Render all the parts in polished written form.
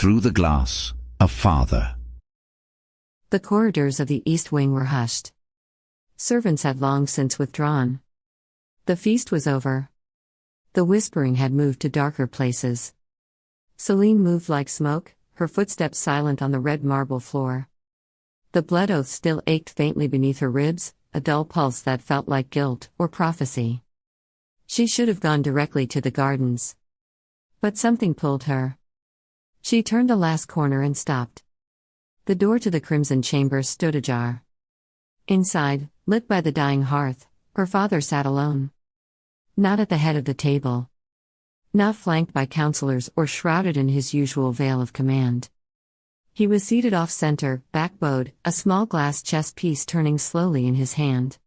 through the glass, a father. The corridors of the East Wing were hushed. Servants had long since withdrawn. The feast was over. The whispering had moved to darker places. Selene moved like smoke, her footsteps silent on the red marble floor. The blood oath still ached faintly beneath her ribs, a dull pulse that felt like guilt or prophecy. She should have gone directly to the gardens. But something pulled her. She turned the last corner and stopped. The door to the Crimson Chamber stood ajar. Inside, lit by the dying hearth, her father sat alone. Not at the head of the table. Not flanked by counselors or shrouded in his usual veil of command. He was seated off-center, back-bowed, a small glass chess piece turning slowly in his hand.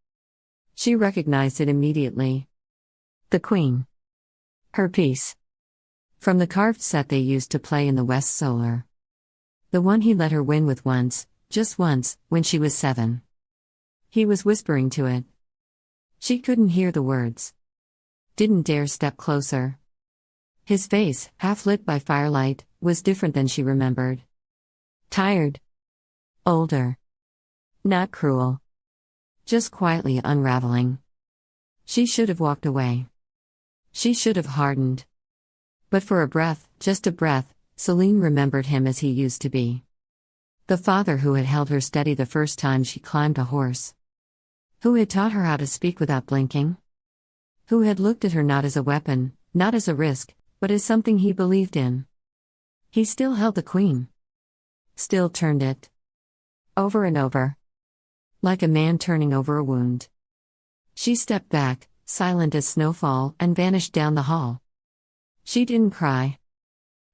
She recognized it immediately. The Queen. Her piece. From the carved set they used to play in the West Solar. The one he let her win with once, just once, when she was 7. He was whispering to it. She couldn't hear the words. Didn't dare step closer. His face, half lit by firelight, was different than she remembered. Tired. Older. Not cruel. Just quietly unraveling. She should have walked away. She should have hardened. But for a breath, just a breath, Selene remembered him as he used to be. The father who had held her steady the first time she climbed a horse. Who had taught her how to speak without blinking. Who had looked at her not as a weapon, not as a risk, but as something he believed in. He still held the Queen. Still turned it. Over and over. Like a man turning over a wound. She stepped back, silent as snowfall, and vanished down the hall. She didn't cry.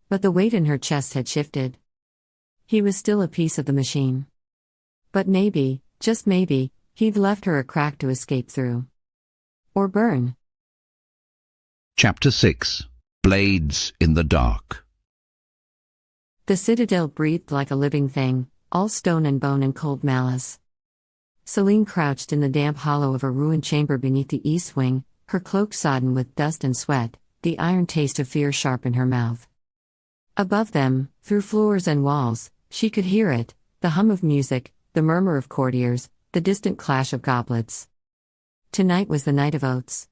But the weight in her chest had shifted. He was still a piece of the machine. But maybe, just maybe, he'd left her a crack to escape through. Or burn. Chapter 6. Blades in the Dark. The citadel breathed like a living thing, all stone and bone and cold malice. Selene crouched in the damp hollow of a ruined chamber beneath the east wing, her cloak sodden with dust and sweat, the iron taste of fear sharp in her mouth. Above them, through floors and walls, she could hear it, the hum of music, the murmur of courtiers, the distant clash of goblets. Tonight was the night of oaths.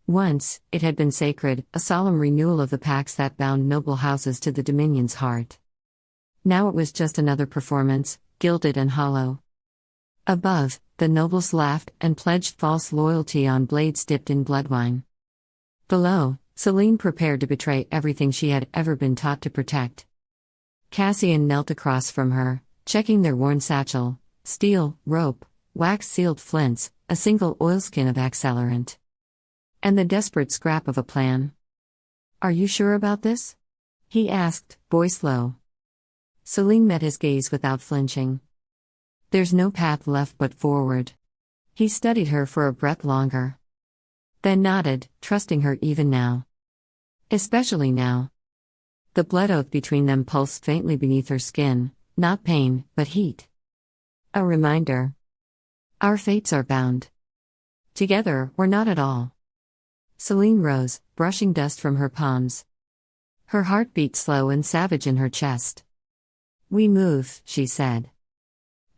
Once, it had been sacred, a solemn renewal of the pacts that bound noble houses to the Dominion's heart. Now it was just another performance, gilded and hollow. Above, the nobles laughed and pledged false loyalty on blades dipped in bloodwine. Below, Selene prepared to betray everything she had ever been taught to protect. Cassian knelt across from her, checking their worn satchel, steel, rope, wax-sealed flints, a single oilskin of accelerant. And the desperate scrap of a plan. "Are you sure about this?" he asked, voice low. Selene met his gaze without flinching. "There's no path left but forward." He studied her for a breath longer. Then nodded, trusting her even now. Especially now. The blood oath between them pulsed faintly beneath her skin, not pain, but heat. A reminder. Our fates are bound. Together, or not at all. Selene rose, brushing dust from her palms. Her heart beat slow and savage in her chest. "We move," she said.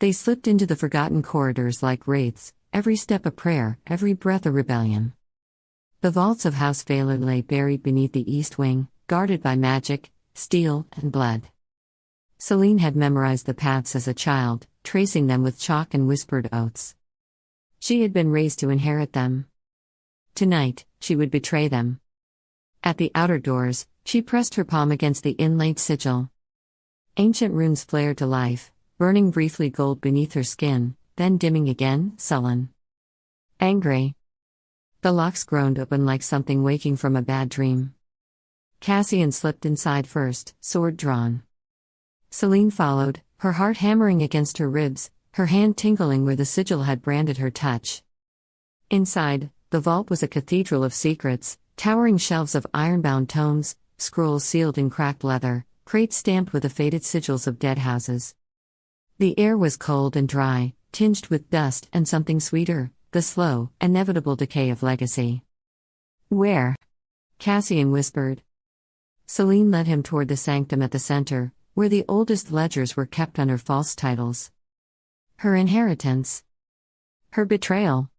They slipped into the forgotten corridors like wraiths, every step a prayer, every breath a rebellion. The vaults of House Veylor lay buried beneath the east wing, guarded by magic, steel, and blood. Selene had memorized the paths as a child, tracing them with chalk and whispered oaths. She had been raised to inherit them. Tonight, she would betray them. At the outer doors, she pressed her palm against the inlaid sigil. Ancient runes flared to life, burning briefly gold beneath her skin, then dimming again, sullen. Angry. The locks groaned open like something waking from a bad dream. Cassian slipped inside first, sword drawn. Selene followed, her heart hammering against her ribs, her hand tingling where the sigil had branded her touch. Inside, the vault was a cathedral of secrets, towering shelves of iron-bound tomes, scrolls sealed in cracked leather, crates stamped with the faded sigils of dead houses. The air was cold and dry, tinged with dust and something sweeter, the slow, inevitable decay of legacy. "Where?" Cassian whispered. Selene led him toward the sanctum at the center, where the oldest ledgers were kept under false titles. Her inheritance. Her betrayal.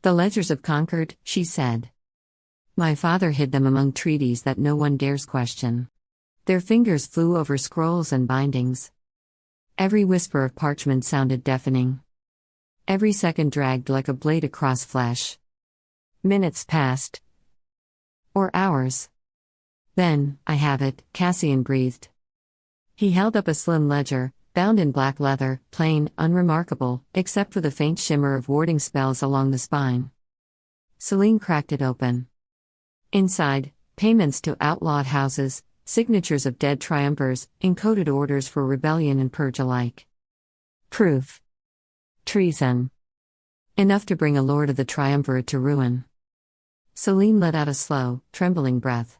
The ledgers of Concord, she said. My father hid them among treaties that no one dares question. Their fingers flew over scrolls and bindings. Every whisper of parchment sounded deafening. Every second dragged like a blade across flesh. Minutes passed. Or hours. Then, I have it, Cassian breathed. He held up a slim ledger, bound in black leather, plain, unremarkable, except for the faint shimmer of warding spells along the spine. Selene cracked it open. Inside, payments to outlawed houses, signatures of dead triumvirs, encoded orders for rebellion and purge alike. Proof. Treason. Enough to bring a lord of the triumvirate to ruin. Selene let out a slow, trembling breath.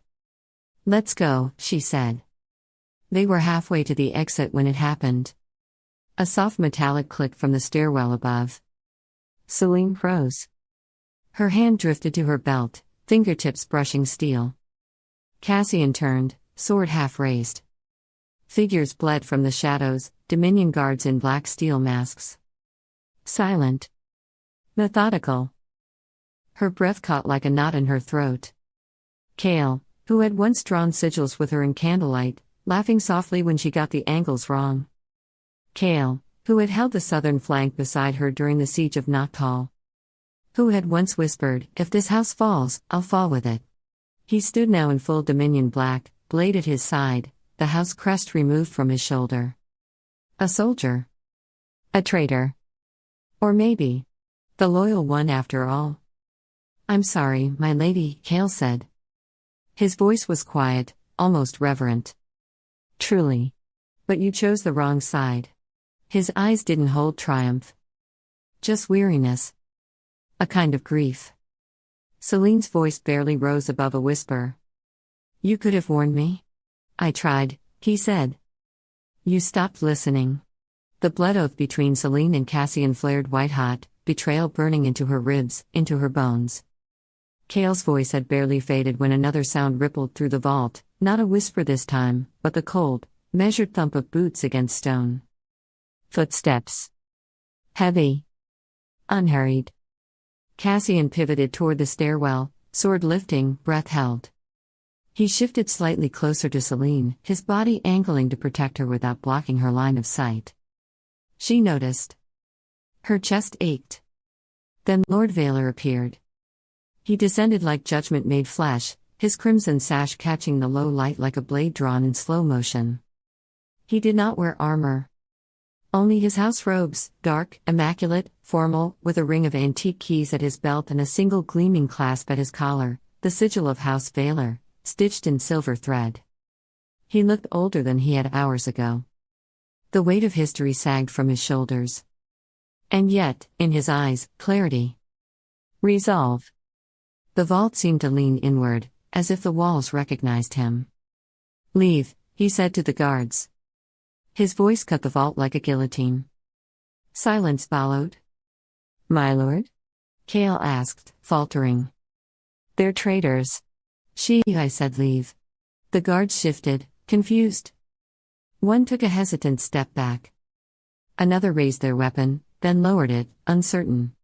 Let's go, she said. They were halfway to the exit when it happened. A soft metallic click from the stairwell above. Selene froze. Her hand drifted to her belt, fingertips brushing steel. Cassian turned, sword half raised. Figures bled from the shadows, Dominion guards in black steel masks. Silent. Methodical. Her breath caught like a knot in her throat. Kale, who had once drawn sigils with her in candlelight, laughing softly when she got the angles wrong. Kale, who had held the southern flank beside her during the siege of Nocthall. Who had once whispered, if this house falls, I'll fall with it. He stood now in full Dominion black, blade at his side, the house crest removed from his shoulder. A soldier. A traitor. Or maybe the loyal one after all. I'm sorry, my lady, Kale said. His voice was quiet, almost reverent. Truly. But you chose the wrong side. His eyes didn't hold triumph. Just weariness. A kind of grief. Selene's voice barely rose above a whisper. You could have warned me? I tried, he said. You stopped listening. The blood oath between Selene and Cassian flared white-hot, betrayal burning into her ribs, into her bones. Kale's voice had barely faded when another sound rippled through the vault, not a whisper this time, but the cold, measured thump of boots against stone. Footsteps. Heavy. Unhurried. Cassian pivoted toward the stairwell, sword lifting, breath held. He shifted slightly closer to Selene, his body angling to protect her without blocking her line of sight. She noticed. Her chest ached. Then Lord Veylor appeared. He descended like judgment made flesh, his crimson sash catching the low light like a blade drawn in slow motion. He did not wear armor. Only his house robes, dark, immaculate, formal, with a ring of antique keys at his belt and a single gleaming clasp at his collar, the sigil of House Veylor, stitched in silver thread. He looked older than he had hours ago. The weight of history sagged from his shoulders. And yet, in his eyes, clarity. Resolve. The vault seemed to lean inward, as if the walls recognized him. Leave, he said to the guards. His voice cut the vault like a guillotine. Silence followed. My lord? Kale asked, faltering. They're traitors. I said leave. The guards shifted, confused. One took a hesitant step back. Another raised their weapon, then lowered it, uncertain.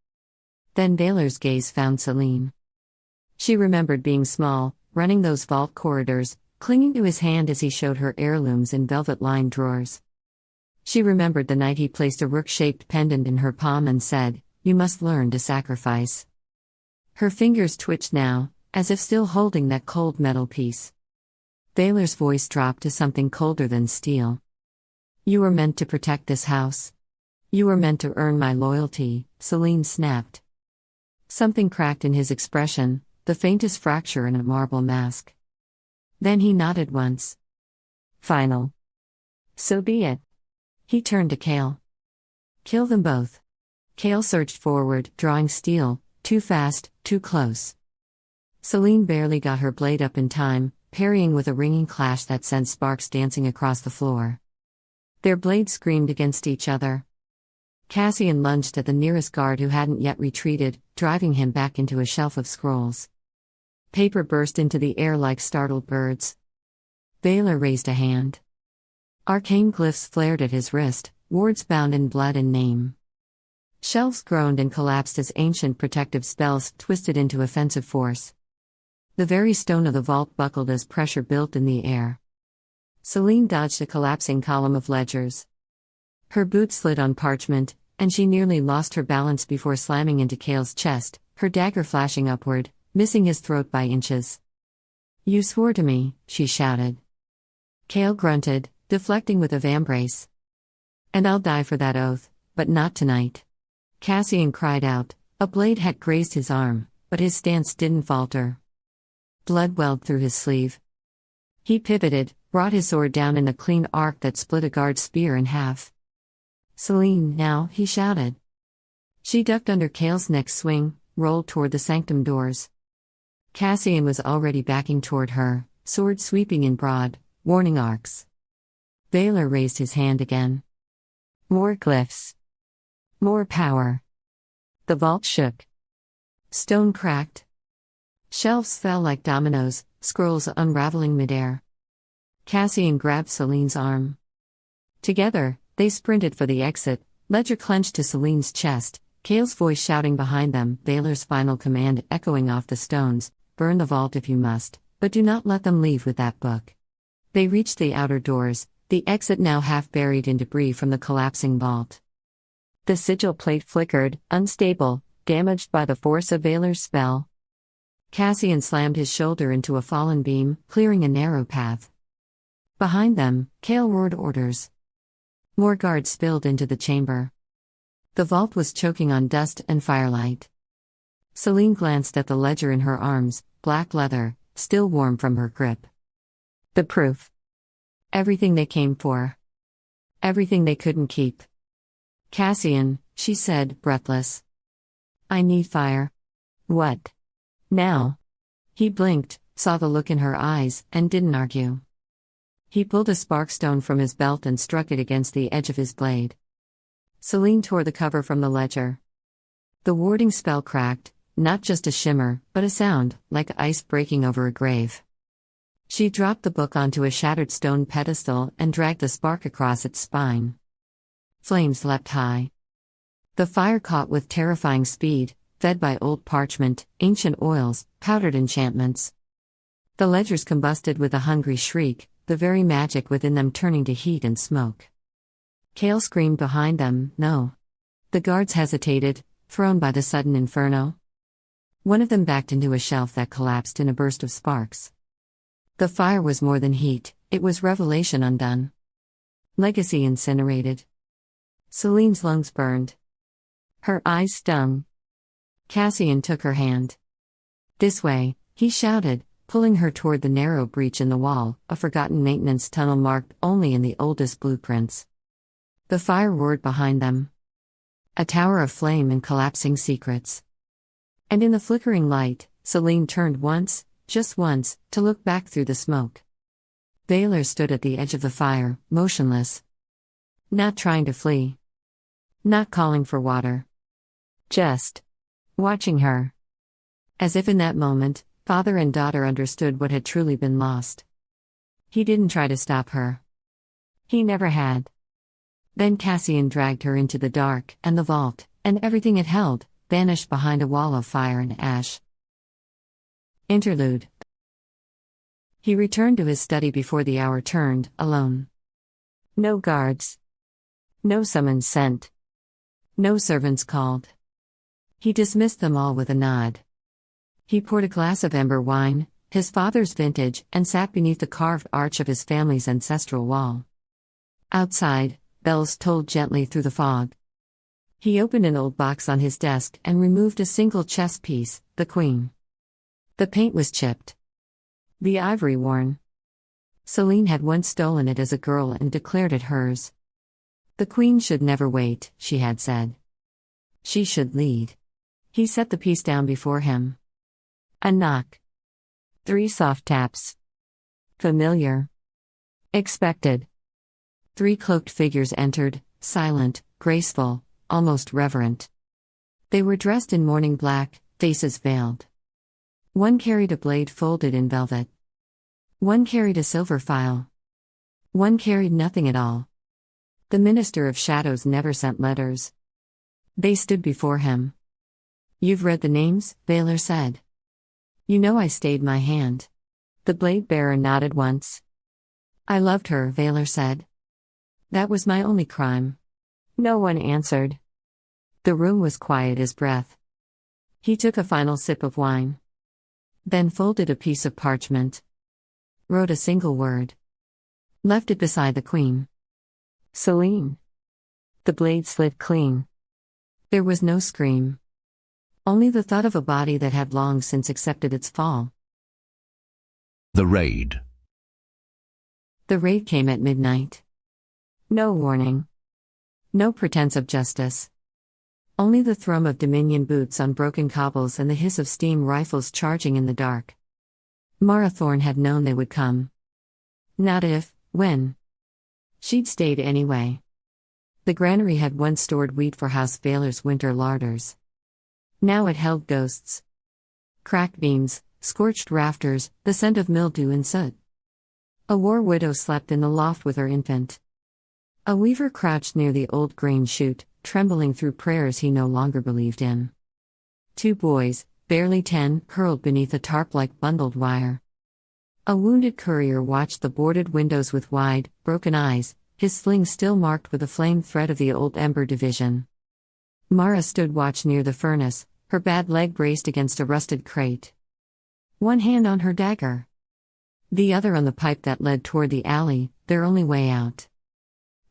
Then Veylor's gaze found Selene. She remembered being small, running those vault corridors, clinging to his hand as he showed her heirlooms in velvet-lined drawers. She remembered the night he placed a rook-shaped pendant in her palm and said, "You must learn to sacrifice." Her fingers twitched now, as if still holding that cold metal piece. Veylor's voice dropped to something colder than steel. "You were meant to protect this house. You were meant to earn my loyalty," Selene snapped. Something cracked in his expression, the faintest fracture in a marble mask. Then he nodded once. Final. So be it. He turned to Kale. Kill them both. Kale surged forward, drawing steel, too fast, too close. Selene barely got her blade up in time, parrying with a ringing clash that sent sparks dancing across the floor. Their blades screamed against each other. Cassian lunged at the nearest guard who hadn't yet retreated, driving him back into a shelf of scrolls. Paper burst into the air like startled birds. Veylor raised a hand. Arcane glyphs flared at his wrist, words bound in blood and name. Shelves groaned and collapsed as ancient protective spells twisted into offensive force. The very stone of the vault buckled as pressure built in the air. Selene dodged a collapsing column of ledgers. Her boot slid on parchment, and she nearly lost her balance before slamming into Cale's chest, her dagger flashing upward, missing his throat by inches. "You swore to me," she shouted. Cale grunted, deflecting with a vambrace. "And I'll die for that oath, but not tonight." Cassian cried out. A blade had grazed his arm, but his stance didn't falter. Blood welled through his sleeve. He pivoted, brought his sword down in a clean arc that split a guard's spear in half. "Selene, now," he shouted. She ducked under Cale's next swing, rolled toward the sanctum doors. Cassian was already backing toward her, sword sweeping in broad, warning arcs. Veylor raised his hand again. More glyphs. More power. The vault shook. Stone cracked. Shelves fell like dominoes, scrolls unraveling midair. Cassian grabbed Selene's arm. Together, they sprinted for the exit, ledger clenched to Selene's chest, Cale's voice shouting behind them, Veylor's final command echoing off the stones, "Burn the vault if you must, but do not let them leave with that book." They reached the outer doors, the exit now half buried in debris from the collapsing vault. The sigil plate flickered, unstable, damaged by the force of Veylor's spell. Cassian slammed his shoulder into a fallen beam, clearing a narrow path. Behind them, Cale roared orders. More guards spilled into the chamber. The vault was choking on dust and firelight. Selene glanced at the ledger in her arms, black leather, still warm from her grip. The proof. Everything they came for. Everything they couldn't keep. "Cassian," she said, breathless. "I need fire." "What? Now?" He blinked, saw the look in her eyes, and didn't argue. He pulled a sparkstone from his belt and struck it against the edge of his blade. Selene tore the cover from the ledger. The warding spell cracked, not just a shimmer, but a sound, like ice breaking over a grave. She dropped the book onto a shattered stone pedestal and dragged the spark across its spine. Flames leapt high. The fire caught with terrifying speed, fed by old parchment, ancient oils, powdered enchantments. The ledgers combusted with a hungry shriek, the very magic within them turning to heat and smoke. Cale screamed behind them, "No." The guards hesitated, thrown by the sudden inferno. One of them backed into a shelf that collapsed in a burst of sparks. The fire was more than heat, it was revelation undone. Legacy incinerated. Selene's lungs burned. Her eyes stung. Cassian took her hand. "This way," he shouted, pulling her toward the narrow breach in the wall, a forgotten maintenance tunnel marked only in the oldest blueprints. The fire roared behind them. A tower of flame and collapsing secrets. And in the flickering light, Selene turned once, just once, to look back through the smoke. Veylor stood at the edge of the fire, motionless. Not trying to flee. Not calling for water. Just watching her. As if in that moment, father and daughter understood what had truly been lost. He didn't try to stop her. He never had. Then Cassian dragged her into the dark, and the vault, and everything it held, vanished behind a wall of fire and ash. Interlude. He returned to his study before the hour turned, alone. No guards. No summons sent. No servants called. He dismissed them all with a nod. He poured a glass of ember wine, his father's vintage, and sat beneath the carved arch of his family's ancestral wall. Outside, bells tolled gently through the fog. He opened an old box on his desk and removed a single chess piece, the queen. The paint was chipped. The ivory worn. Selene had once stolen it as a girl and declared it hers. The queen should never wait, she had said. She should lead. He set the piece down before him. A knock. 3 soft taps. Familiar. Expected. 3 cloaked figures entered, silent, graceful, almost reverent. They were dressed in mourning black, faces veiled. One carried a blade folded in velvet. One carried a silver file. One carried nothing at all. The Minister of Shadows never sent letters. They stood before him. "You've read the names," Veylor said. "You know I stayed my hand." The blade bearer nodded once. "I loved her," Veylor said. "That was my only crime." No one answered. The room was quiet as breath. He took a final sip of wine. Then folded a piece of parchment. Wrote a single word. Left it beside the queen. "Selene." The blade slid clean. There was no scream. Only the thud of a body that had long since accepted its fall. The raid. The raid came at midnight. No warning. No pretense of justice. Only the thrum of Dominion boots on broken cobbles and the hiss of steam rifles charging in the dark. Mara Thorne had known they would come. Not if, when. She'd stayed anyway. The granary had once stored wheat for House Veylor's winter larders. Now it held ghosts. Cracked beams, scorched rafters, the scent of mildew and soot. A war widow slept in the loft with her infant. A weaver crouched near the old grain chute, trembling through prayers he no longer believed in. 2 boys, barely 10, curled beneath a tarp like bundled wire. A wounded courier watched the boarded windows with wide, broken eyes, his sling still marked with the flame thread of the old Ember Division. Mara stood watch near the furnace, her bad leg braced against a rusted crate. One hand on her dagger. The other on the pipe that led toward the alley, their only way out.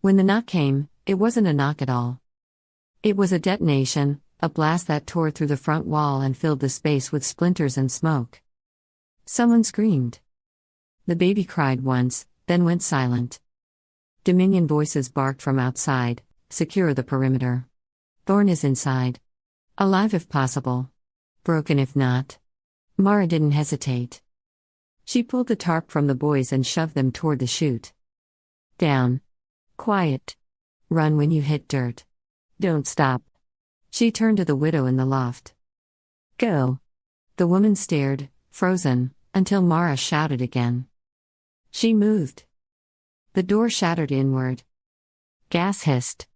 When the knock came, it wasn't a knock at all. It was a detonation, a blast that tore through the front wall and filled the space with splinters and smoke. Someone screamed. The baby cried once, then went silent. Dominion voices barked from outside, "Secure the perimeter. Thorne is inside. Alive if possible. Broken if not." Mara didn't hesitate. She pulled the tarp from the boys and shoved them toward the chute. "Down. Quiet. Run when you hit dirt. Don't stop." She turned to the widow in the loft. "Go." The woman stared, frozen, until Mara shouted again. She moved. The door shattered inward. Gas hissed.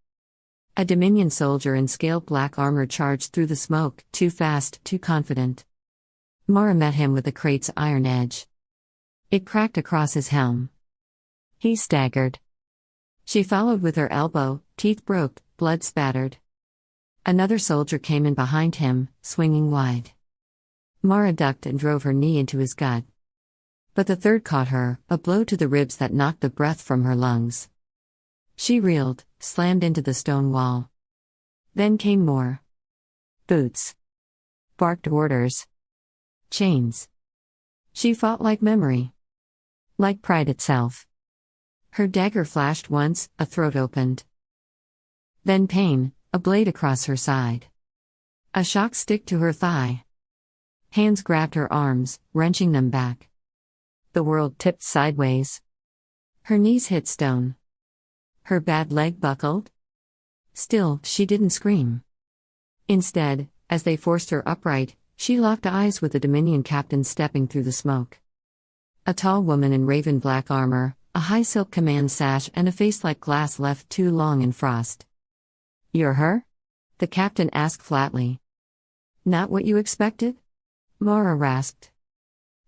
A Dominion soldier in scaled black armor charged through the smoke, too fast, too confident. Mara met him with the crate's iron edge. It cracked across his helm. He staggered. She followed with her elbow, teeth broke, blood spattered. Another soldier came in behind him, swinging wide. Mara ducked and drove her knee into his gut. But the third caught her, a blow to the ribs that knocked the breath from her lungs. She reeled, slammed into the stone wall. Then came more. Boots. Barked orders. Chains. She fought like memory. Like pride itself. Her dagger flashed once, a throat opened. Then pain, a blade across her side. A shock stick to her thigh. Hands grabbed her arms, wrenching them back. The world tipped sideways. Her knees hit stone. Her bad leg buckled. Still, she didn't scream. Instead, as they forced her upright, she locked eyes with the Dominion captain stepping through the smoke. A tall woman in raven black armor, a high silk command sash and a face like glass left too long in frost. "You're her?" the captain asked flatly. "Not what you expected?" Mara rasped.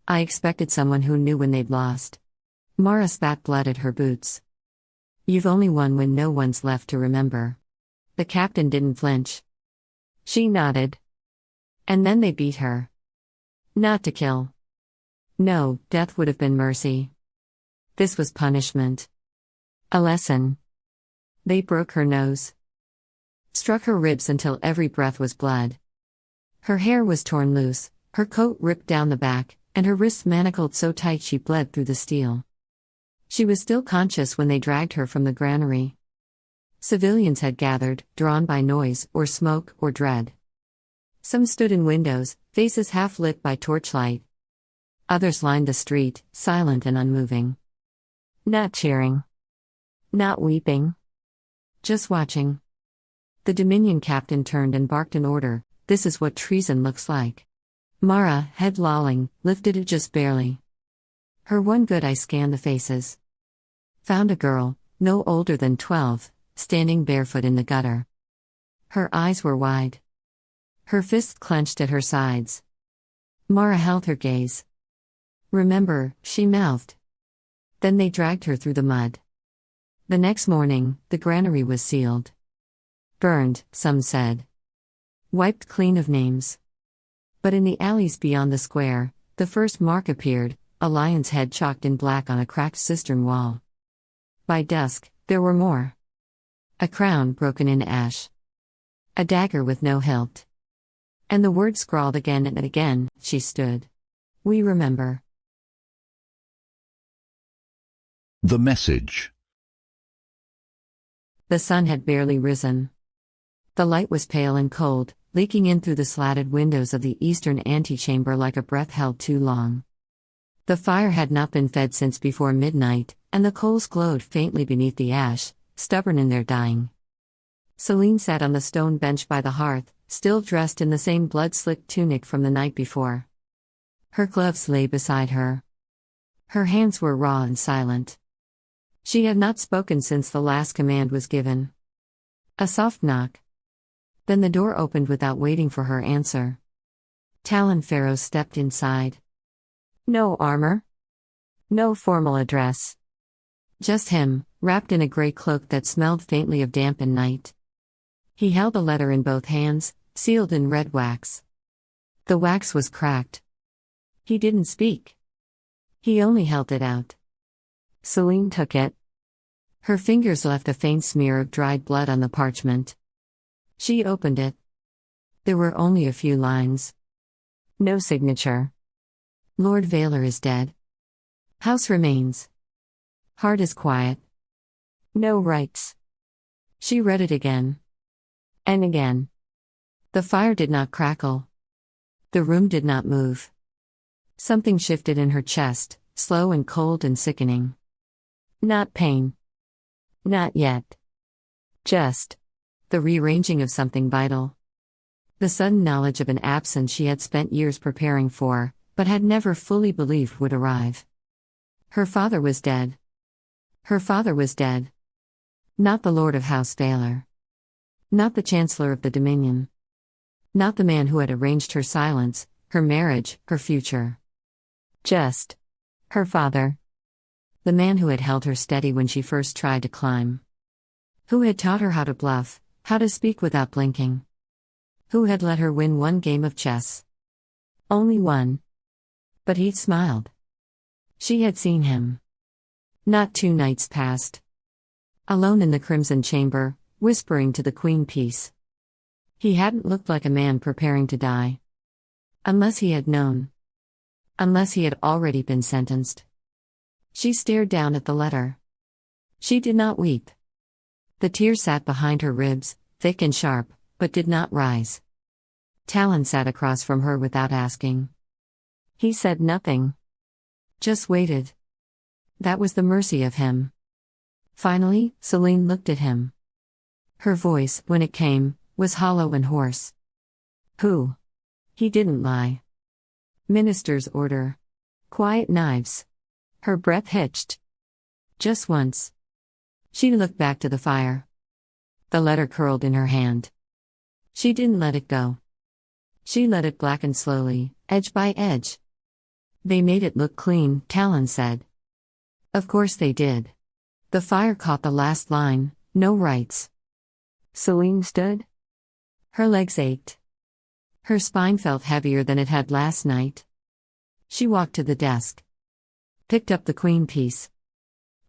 "I expected someone who knew when they'd lost." Mara spat blood at her boots. "You've only won when no one's left to remember." The captain didn't flinch. She nodded. "And then they beat her. Not to kill. No, death would have been mercy. This was punishment. A lesson. They broke her nose. Struck her ribs until every breath was blood. Her hair was torn loose, her coat ripped down the back, and her wrists manacled so tight she bled through the steel. She was still conscious when they dragged her from the granary. Civilians had gathered, drawn by noise, or smoke, or dread. Some stood in windows, faces half lit by torchlight. Others lined the street, silent and unmoving. Not cheering. Not weeping. Just watching. The Dominion captain turned and barked an order. "This is what treason looks like." Mara, head lolling, lifted it just barely. Her one good eye scanned the faces. Found a girl, no older than 12, standing barefoot in the gutter. Her eyes were wide. Her fists clenched at her sides. Mara held her gaze. "Remember," she mouthed. Then they dragged her through the mud. The next morning, the granary was sealed. Burned, some said. Wiped clean of names. But in the alleys beyond the square, the first mark appeared, a lion's head chalked in black on a cracked cistern wall. By dusk, there were more. A crown broken in ash. A dagger with no hilt. And the word scrawled again and again, she stood. "We remember." The message. The sun had barely risen. The light was pale and cold, leaking in through the slatted windows of the eastern antechamber like a breath held too long. The fire had not been fed since before midnight, and the coals glowed faintly beneath the ash, stubborn in their dying. Selene sat on the stone bench by the hearth, still dressed in the same blood-slicked tunic from the night before. Her gloves lay beside her. Her hands were raw and silent. She had not spoken since the last command was given. A soft knock. Then the door opened without waiting for her answer. Talon Pharaoh stepped inside. No armor. No formal address. Just him, wrapped in a gray cloak that smelled faintly of damp and night. He held a letter in both hands, sealed in red wax. The wax was cracked. He didn't speak. He only held it out. Selene took it. Her fingers left a faint smear of dried blood on the parchment. She opened it. There were only a few lines. No signature. Lord Veylor is dead. House remains. Heart is quiet. No rights. She read it again. And again. The fire did not crackle. The room did not move. Something shifted in her chest, slow and cold and sickening. Not pain. Not yet. Just the rearranging of something vital. The sudden knowledge of an absence she had spent years preparing for, but had never fully believed would arrive. Her father was dead. Her father was dead. Not the Lord of House Veylor. Not the Chancellor of the Dominion. Not the man who had arranged her silence, her marriage, her future. Just her father. The man who had held her steady when she first tried to climb. Who had taught her how to bluff, how to speak without blinking. Who had let her win one game of chess. Only one. But he'd smiled. She had seen him. Not 2 nights past. Alone in the Crimson Chamber, whispering to the Queen Peace. He hadn't looked like a man preparing to die. Unless he had known. Unless he had already been sentenced. She stared down at the letter. She did not weep. The tears sat behind her ribs, thick and sharp, but did not rise. Talon sat across from her without asking. He said nothing. Just waited. That was the mercy of him. Finally, Selene looked at him. Her voice, when it came, was hollow and hoarse. Who? He didn't lie. Minister's order. Quiet knives. Her breath hitched. Just once. She looked back to the fire. The letter curled in her hand. She didn't let it go. She let it blacken slowly, edge by edge. They made it look clean, Talon said. Of course they did. The fire caught the last line, no rights. Selene stood. Her legs ached. Her spine felt heavier than it had last night. She walked to the desk. Picked up the Queen piece.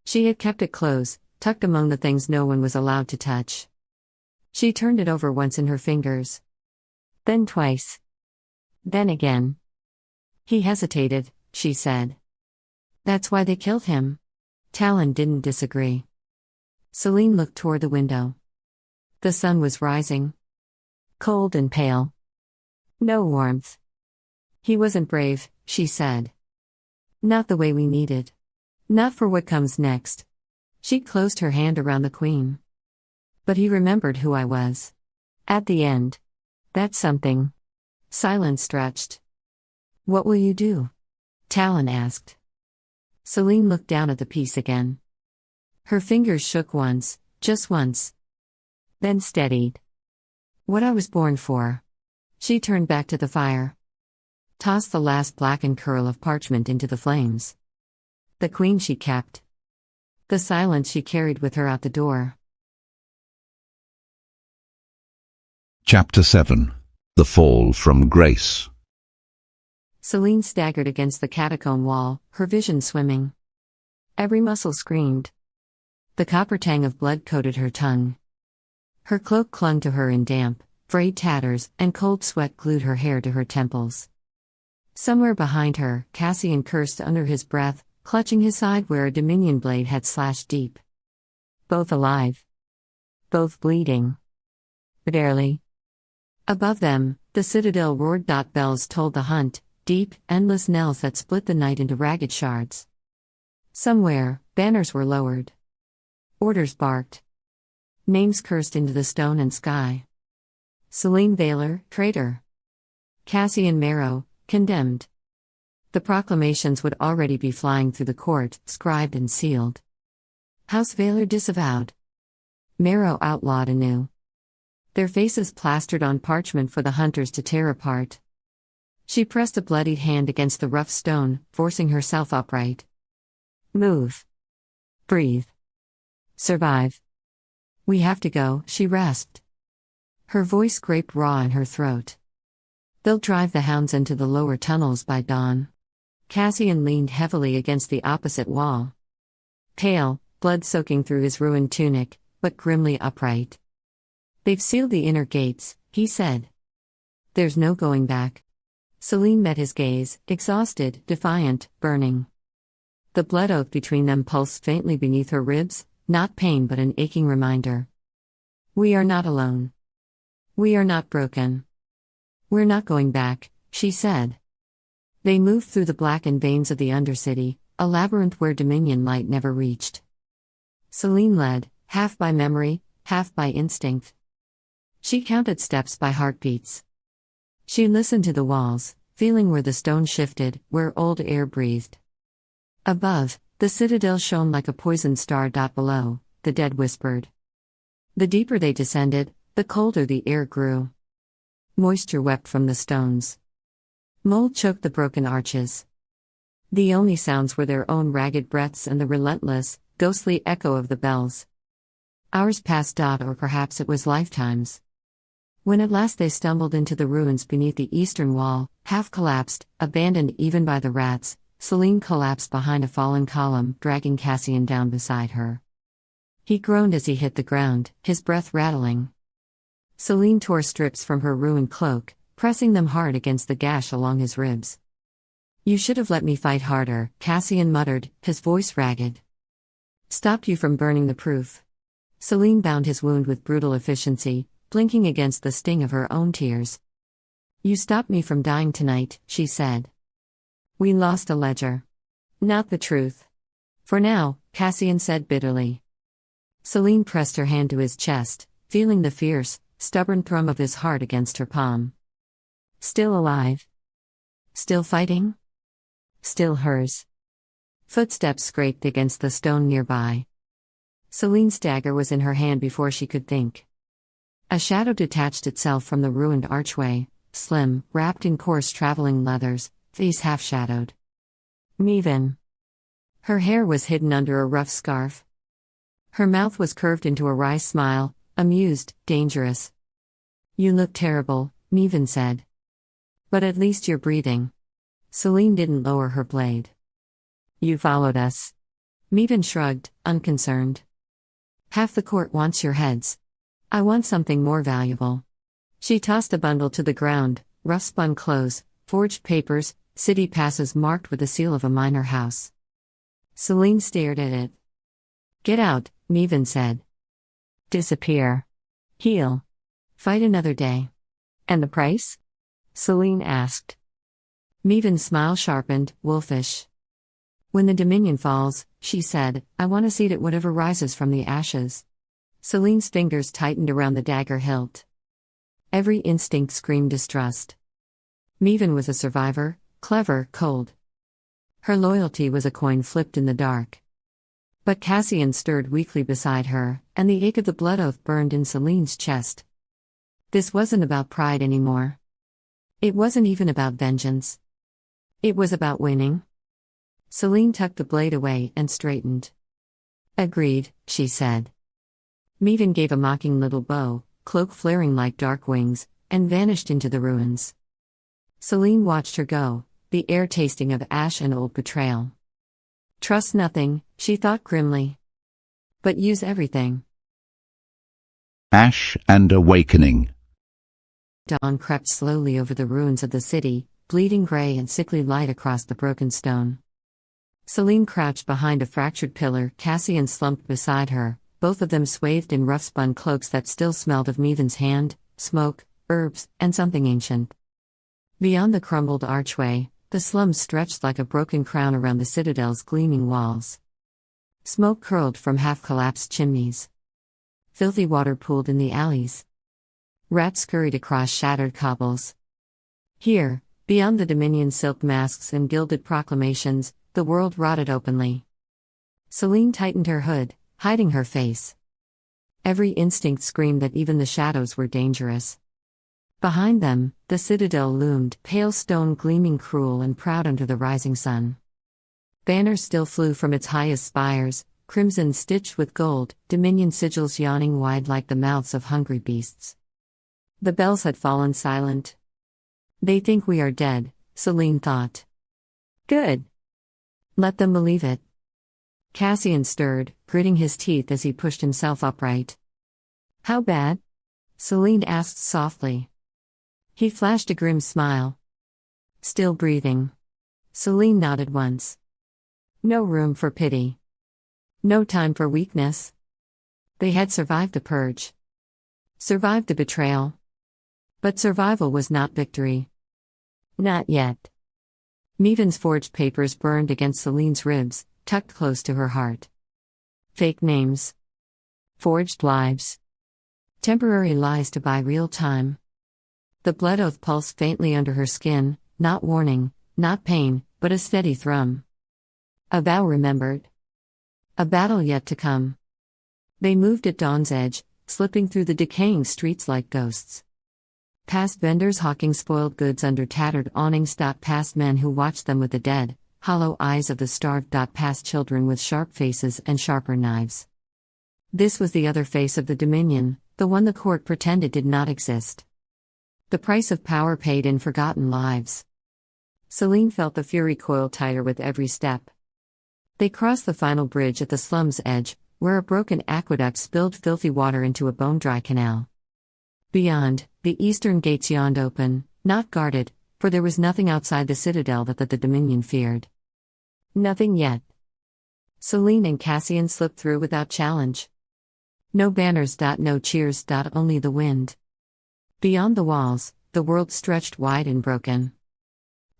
She had kept it close, tucked among the things no one was allowed to touch. She turned it over once in her fingers. Then twice. Then again. He hesitated, she said. That's why they killed him. Talon didn't disagree. Selene looked toward the window. The sun was rising. Cold and pale. No warmth. He wasn't brave, she said. Not the way we needed. Not for what comes next. She closed her hand around the Queen. But he remembered who I was. At the end. That's something. Silence stretched. What will you do? Talon asked. Selene looked down at the piece again. Her fingers shook once, just once. Then steadied. What I was born for. She turned back to the fire. Tossed the last blackened curl of parchment into the flames. The queen she kept. The silence she carried with her out the door. Chapter 7. The Fall from Grace. Selene staggered against the catacomb wall, her vision swimming. Every muscle screamed. The copper tang of blood coated her tongue. Her cloak clung to her in damp, frayed tatters, and cold sweat glued her hair to her temples. Somewhere behind her, Cassian cursed under his breath, clutching his side where a dominion blade had slashed deep. Both alive. Both bleeding. Barely. Above them, the citadel roared. Bells told the hunt, deep, endless knells that split the night into ragged shards. Somewhere, banners were lowered. Orders barked. Names cursed into the stone and sky. Selene Veylor, traitor. Cassian Merrow, condemned. The proclamations would already be flying through the court, scribed and sealed. House Veylor disavowed. Merrow outlawed anew. Their faces plastered on parchment for the hunters to tear apart. She pressed a bloodied hand against the rough stone, forcing herself upright. Move. Breathe. Survive. We have to go, she rasped. Her voice scraped raw in her throat. They'll drive the hounds into the lower tunnels by dawn. Cassian leaned heavily against the opposite wall. Pale, blood soaking through his ruined tunic, but grimly upright. They've sealed the inner gates, he said. There's no going back. Selene met his gaze, exhausted, defiant, burning. The blood oath between them pulsed faintly beneath her ribs, not pain but an aching reminder. We are not alone. We are not broken. We're not going back, she said. They moved through the blackened veins of the Undercity, a labyrinth where Dominion light never reached. Selene led, half by memory, half by instinct. She counted steps by heartbeats. She listened to the walls, feeling where the stone shifted, where old air breathed. Above, the citadel shone like a poisoned star. Below, the dead whispered. The deeper they descended, the colder the air grew. Moisture wept from the stones. Mold choked the broken arches. The only sounds were their own ragged breaths and the relentless, ghostly echo of the bells. Hours passed. Or perhaps it was lifetimes. When at last they stumbled into the ruins beneath the eastern wall, half collapsed, abandoned even by the rats, Selene collapsed behind a fallen column, dragging Cassian down beside her. He groaned as he hit the ground, his breath rattling. Selene tore strips from her ruined cloak, pressing them hard against the gash along his ribs. You should have let me fight harder, Cassian muttered, his voice ragged. Stopped you from burning the proof. Selene bound his wound with brutal efficiency, blinking against the sting of her own tears. You stopped me from dying tonight, she said. We lost a ledger. Not the truth. For now, Cassian said bitterly. Selene pressed her hand to his chest, feeling the fierce, stubborn thrum of his heart against her palm. Still alive? Still fighting? Still hers. Footsteps scraped against the stone nearby. Selene's dagger was in her hand before she could think. A shadow detached itself from the ruined archway, slim, wrapped in coarse traveling leathers, face half-shadowed. Mevin. Her hair was hidden under a rough scarf. Her mouth was curved into a wry smile, amused, dangerous. You look terrible, Mevin said. But at least you're breathing. Selene didn't lower her blade. You followed us. Mevin shrugged, unconcerned. Half the court wants your heads. I want something more valuable. She tossed a bundle to the ground, rough spun clothes, forged papers, city passes marked with the seal of a minor house. Selene stared at it. Get out, Mevin said. Disappear. Heal. Fight another day. And the price? Selene asked. Mevin's smile sharpened, wolfish. When the Dominion falls, she said, I want a seat at whatever rises from the ashes. Selene's fingers tightened around the dagger hilt. Every instinct screamed distrust. Mevin was a survivor, clever, cold. Her loyalty was a coin flipped in the dark. But Cassian stirred weakly beside her, and the ache of the blood oath burned in Selene's chest. This wasn't about pride anymore. It wasn't even about vengeance. It was about winning. Selene tucked the blade away and straightened. "Agreed," she said. Meaden gave a mocking little bow, cloak flaring like dark wings, and vanished into the ruins. Selene watched her go, the air tasting of ash and old betrayal. Trust nothing, she thought grimly. But use everything. Ash and Awakening. Dawn crept slowly over the ruins of the city, bleeding gray and sickly light across the broken stone. Selene crouched behind a fractured pillar, Cassian slumped beside her, both of them swathed in rough-spun cloaks that still smelled of Meaden's hand, smoke, herbs, and something ancient. Beyond the crumbled archway, the slums stretched like a broken crown around the citadel's gleaming walls. Smoke curled from half-collapsed chimneys. Filthy water pooled in the alleys. Rats scurried across shattered cobbles. Here, beyond the Dominion's silk masks and gilded proclamations, the world rotted openly. Selene tightened her hood, hiding her face. Every instinct screamed that even the shadows were dangerous. Behind them, the citadel loomed, pale stone gleaming cruel and proud under the rising sun. Banners still flew from its highest spires, crimson stitched with gold, Dominion sigils yawning wide like the mouths of hungry beasts. The bells had fallen silent. They think we are dead, Selene thought. Good. Let them believe it. Cassian stirred, gritting his teeth as he pushed himself upright. How bad? Selene asked softly. He flashed a grim smile. Still breathing. Selene nodded once. No room for pity. No time for weakness. They had survived the purge. Survived the betrayal. But survival was not victory. Not yet. Meaden's forged papers burned against Selene's ribs, tucked close to her heart. Fake names. Forged lives. Temporary lies to buy real time. The blood oath pulsed faintly under her skin, not warning, not pain, but a steady thrum. A vow remembered. A battle yet to come. They moved at dawn's edge, slipping through the decaying streets like ghosts. Past vendors hawking spoiled goods under tattered awnings. Past men who watched them with the dead, hollow eyes of the starved. Past children with sharp faces and sharper knives. This was the other face of the Dominion, the one the court pretended did not exist. The price of power paid in forgotten lives. Selene felt the fury coil tighter with every step. They crossed the final bridge at the slum's edge, where a broken aqueduct spilled filthy water into a bone-dry canal. Beyond, the eastern gates yawned open, not guarded, for there was nothing outside the citadel that the Dominion feared. Nothing yet. Selene and Cassian slipped through without challenge. No banners. No cheers. Only the wind. Beyond the walls, the world stretched wide and broken.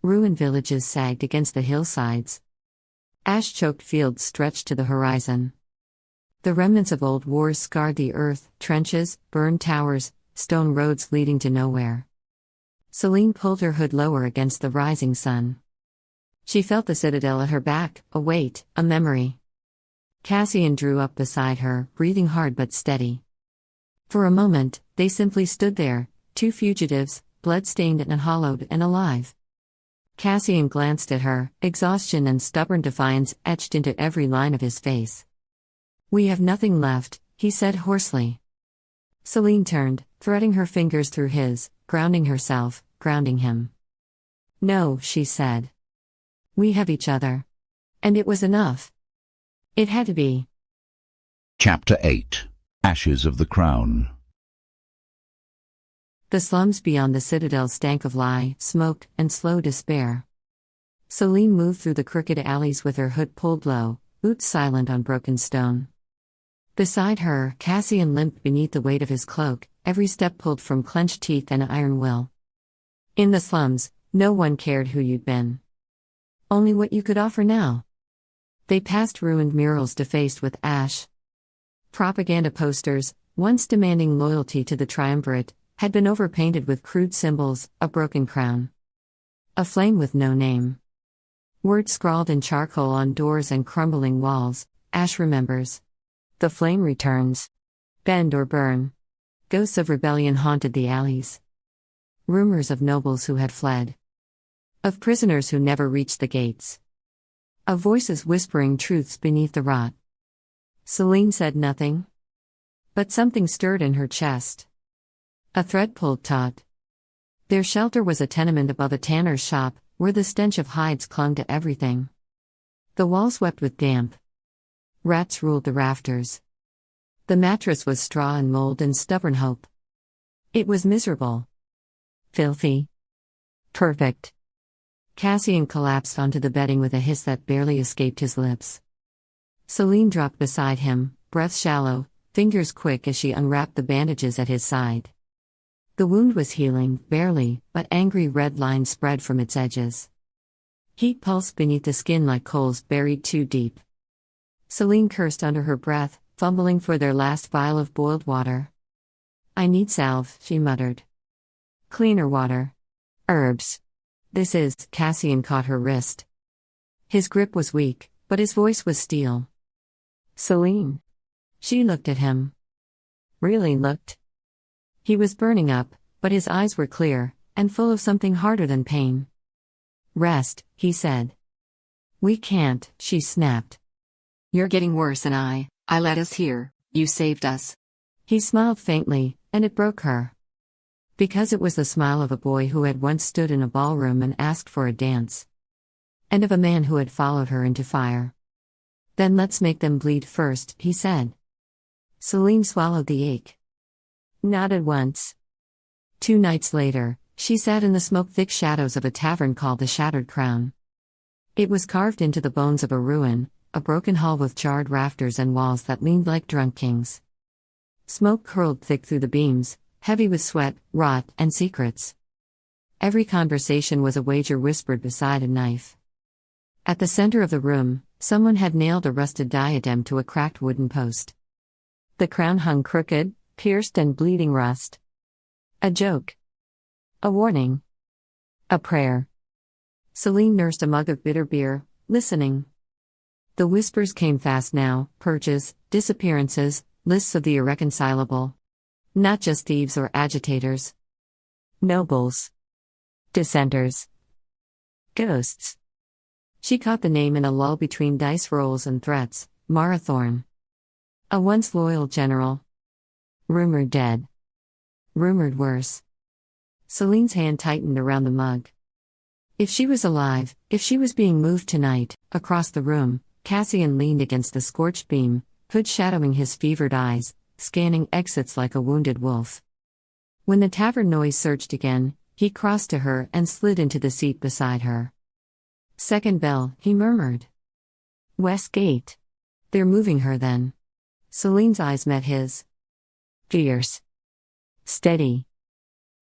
Ruined villages sagged against the hillsides. Ash-choked fields stretched to the horizon. The remnants of old wars scarred the earth, trenches, burned towers, stone roads leading to nowhere. Selene pulled her hood lower against the rising sun. She felt the citadel at her back, a weight, a memory. Cassian drew up beside her, breathing hard but steady. For a moment, they simply stood there, two fugitives, blood-stained and hollowed and alive. Cassian glanced at her, exhaustion and stubborn defiance etched into every line of his face. "We have nothing left," he said hoarsely. Selene turned, threading her fingers through his, grounding herself, grounding him. "No," she said. "We have each other." And it was enough. It had to be. Chapter 8. Ashes of the Crown. The slums beyond the citadel stank of lie, smoke, and slow despair. Selene moved through the crooked alleys with her hood pulled low, boots silent on broken stone. Beside her, Cassian limped beneath the weight of his cloak, every step pulled from clenched teeth and iron will. In the slums, no one cared who you'd been. Only what you could offer now. They passed ruined murals defaced with ash. Propaganda posters, once demanding loyalty to the triumvirate, had been overpainted with crude symbols, a broken crown. A flame with no name. Words scrawled in charcoal on doors and crumbling walls. Ash remembers. The flame returns. Bend or burn. Ghosts of rebellion haunted the alleys. Rumors of nobles who had fled. Of prisoners who never reached the gates. Of voices whispering truths beneath the rot. Selene said nothing. But something stirred in her chest. A thread pulled taut. Their shelter was a tenement above a tanner's shop, where the stench of hides clung to everything. The walls wept with damp. Rats ruled the rafters. The mattress was straw and mold and stubborn hope. It was miserable. Filthy. Perfect. Cassian collapsed onto the bedding with a hiss that barely escaped his lips. Selene dropped beside him, breath shallow, fingers quick as she unwrapped the bandages at his side. The wound was healing, barely, but angry red lines spread from its edges. Heat pulsed beneath the skin like coals buried too deep. Selene cursed under her breath, fumbling for their last vial of boiled water. "I need salve," she muttered. "Cleaner water. Herbs." "This is," Cassian caught her wrist. His grip was weak, but his voice was steel. "Selene." She looked at him. Really looked. He was burning up, but his eyes were clear, and full of something harder than pain. "Rest," he said. "We can't," she snapped. "You're getting worse and I led us here, you saved us." He smiled faintly, and it broke her. Because it was the smile of a boy who had once stood in a ballroom and asked for a dance. And of a man who had followed her into fire. "Then let's make them bleed first," he said. Selene swallowed the ache. Not at once. 2 nights later, she sat in the smoke-thick shadows of a tavern called the Shattered Crown. It was carved into the bones of a ruin, a broken hall with charred rafters and walls that leaned like drunk kings. Smoke curled thick through the beams, heavy with sweat, rot, and secrets. Every conversation was a wager whispered beside a knife. At the center of the room, someone had nailed a rusted diadem to a cracked wooden post. The crown hung crooked, pierced and bleeding rust. A joke. A warning. A prayer. Selene nursed a mug of bitter beer, listening. The whispers came fast now, purges, disappearances, lists of the irreconcilable. Not just thieves or agitators. Nobles. Dissenters. Ghosts. She caught the name in a lull between dice rolls and threats, Marathorn. A once loyal general. Rumored dead. Rumored worse. Selene's hand tightened around the mug. If she was alive, if she was being moved tonight, across the room, Cassian leaned against the scorched beam, hood shadowing his fevered eyes, scanning exits like a wounded wolf. When the tavern noise surged again, he crossed to her and slid into the seat beside her. "Second bell," he murmured. "West Gate." "They're moving her then." Selene's eyes met his. Fierce. Steady.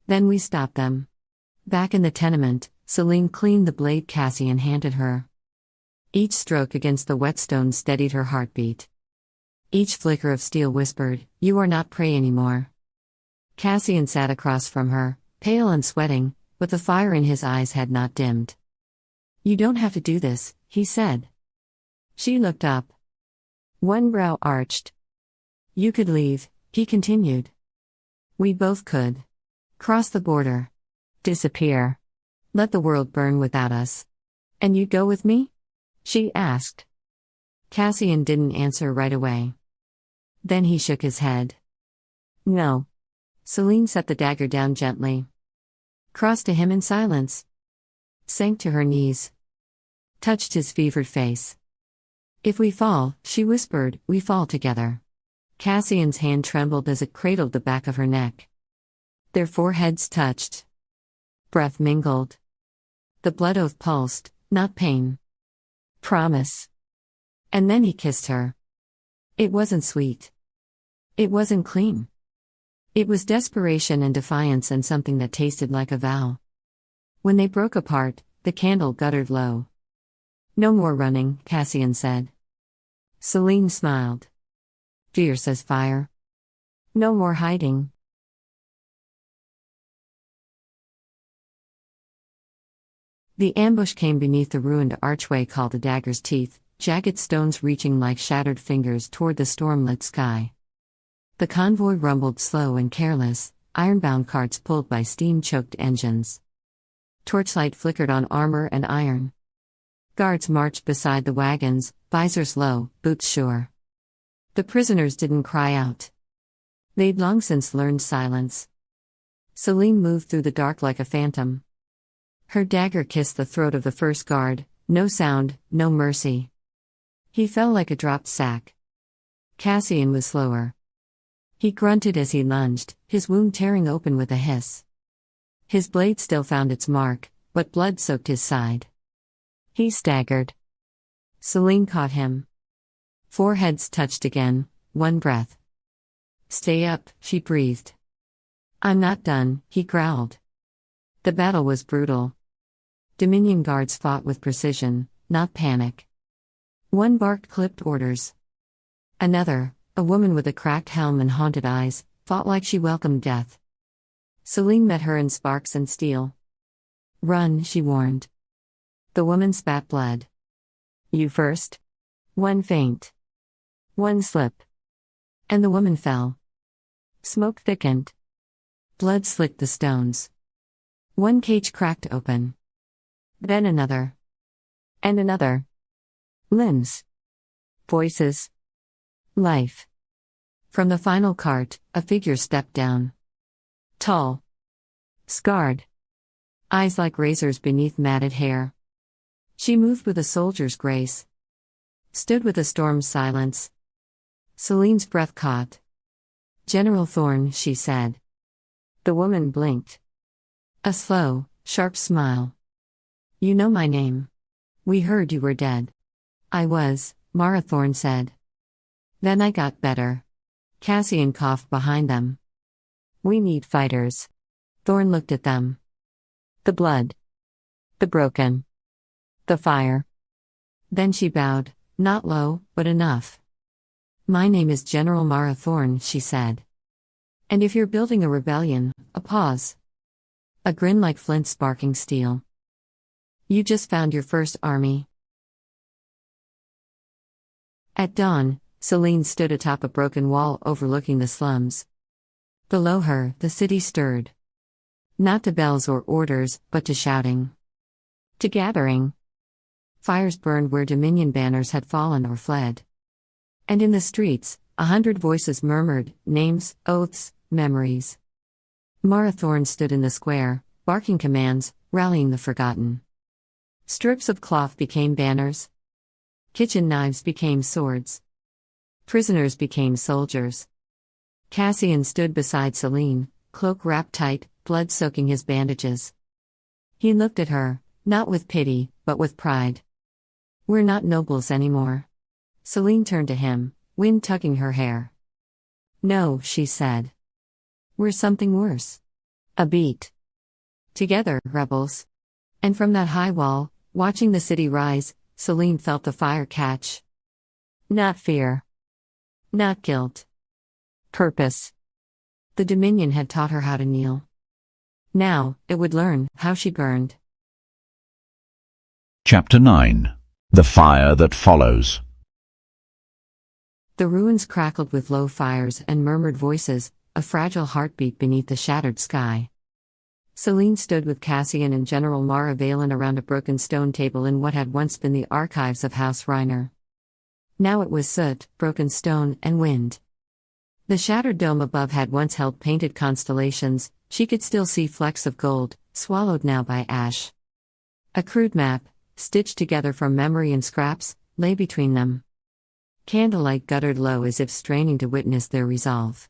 "Then we stop them." Back in the tenement, Selene cleaned the blade Cassian handed her. Each stroke against the whetstone steadied her heartbeat. Each flicker of steel whispered, "You are not prey anymore." Cassian sat across from her, pale and sweating, but the fire in his eyes had not dimmed. "You don't have to do this," he said. She looked up. One brow arched. "You could leave," he continued. "We both could. Cross the border. Disappear. Let the world burn without us." "And you'd go with me?" she asked. Cassian didn't answer right away. Then he shook his head. "No." Selene set the dagger down gently. Crossed to him in silence. Sank to her knees. Touched his fevered face. "If we fall," she whispered, "we fall together." Cassian's hand trembled as it cradled the back of her neck. Their foreheads touched. Breath mingled. The blood oath pulsed, not pain. Promise. And then he kissed her. It wasn't sweet. It wasn't clean. It was desperation and defiance and something that tasted like a vow. When they broke apart, the candle guttered low. "No more running," Cassian said. Selene smiled. Fierce as fire. "No more hiding." The ambush came beneath the ruined archway called the Dagger's Teeth, jagged stones reaching like shattered fingers toward the storm-lit sky. The convoy rumbled slow and careless, iron-bound carts pulled by steam-choked engines. Torchlight flickered on armor and iron. Guards marched beside the wagons, visors low, boots sure. The prisoners didn't cry out. They'd long since learned silence. Selene moved through the dark like a phantom. Her dagger kissed the throat of the first guard, no sound, no mercy. He fell like a dropped sack. Cassian was slower. He grunted as he lunged, his wound tearing open with a hiss. His blade still found its mark, but blood soaked his side. He staggered. Selene caught him. Foreheads touched again, one breath. "Stay up," she breathed. "I'm not done," he growled. The battle was brutal. Dominion guards fought with precision, not panic. One barked clipped orders. Another, a woman with a cracked helm and haunted eyes, fought like she welcomed death. Selene met her in sparks and steel. "Run," she warned. The woman spat blood. "You first?" One feint. One slip. And the woman fell. Smoke thickened. Blood slicked the stones. One cage cracked open. Then another. And another. Limbs. Voices. Life. From the final cart, a figure stepped down. Tall. Scarred. Eyes like razors beneath matted hair. She moved with a soldier's grace. Stood with a storm's silence. Selene's breath caught. "General Thorn," she said. The woman blinked. A slow, sharp smile. "You know my name. We heard you were dead." "I was," Mara Thorn said. "Then I got better." Cassian coughed behind them. "We need fighters." Thorn looked at them. "The blood. The broken. The fire." Then she bowed, not low, but enough. "My name is General Mara Thorn," she said. "And if you're building a rebellion," a pause. A grin like flint sparking steel. "You just found your first army." At dawn, Selene stood atop a broken wall overlooking the slums. Below her, the city stirred. Not to bells or orders, but to shouting. To gathering. Fires burned where Dominion banners had fallen or fled. And in the streets, 100 voices murmured, names, oaths, memories. Mara Thorn stood in the square, barking commands, rallying the forgotten. Strips of cloth became banners. Kitchen knives became swords. Prisoners became soldiers. Cassian stood beside Selene, cloak wrapped tight, blood soaking his bandages. He looked at her, not with pity, but with pride. "We're not nobles anymore." Selene turned to him, wind tugging her hair. "No," she said. "We're something worse. A beat. Together, rebels." And from that high wall, watching the city rise, Selene felt the fire catch. Not fear. Not guilt. Purpose. The Dominion had taught her how to kneel. Now, it would learn how she burned. Chapter 9. The Fire That Follows. The ruins crackled with low fires and murmured voices, a fragile heartbeat beneath the shattered sky. Selene stood with Cassian and General Mara Veylor around a broken stone table in what had once been the archives of House Reiner. Now it was soot, broken stone, and wind. The shattered dome above had once held painted constellations. She could still see flecks of gold, swallowed now by ash. A crude map, stitched together from memory and scraps, lay between them. Candlelight guttered low as if straining to witness their resolve.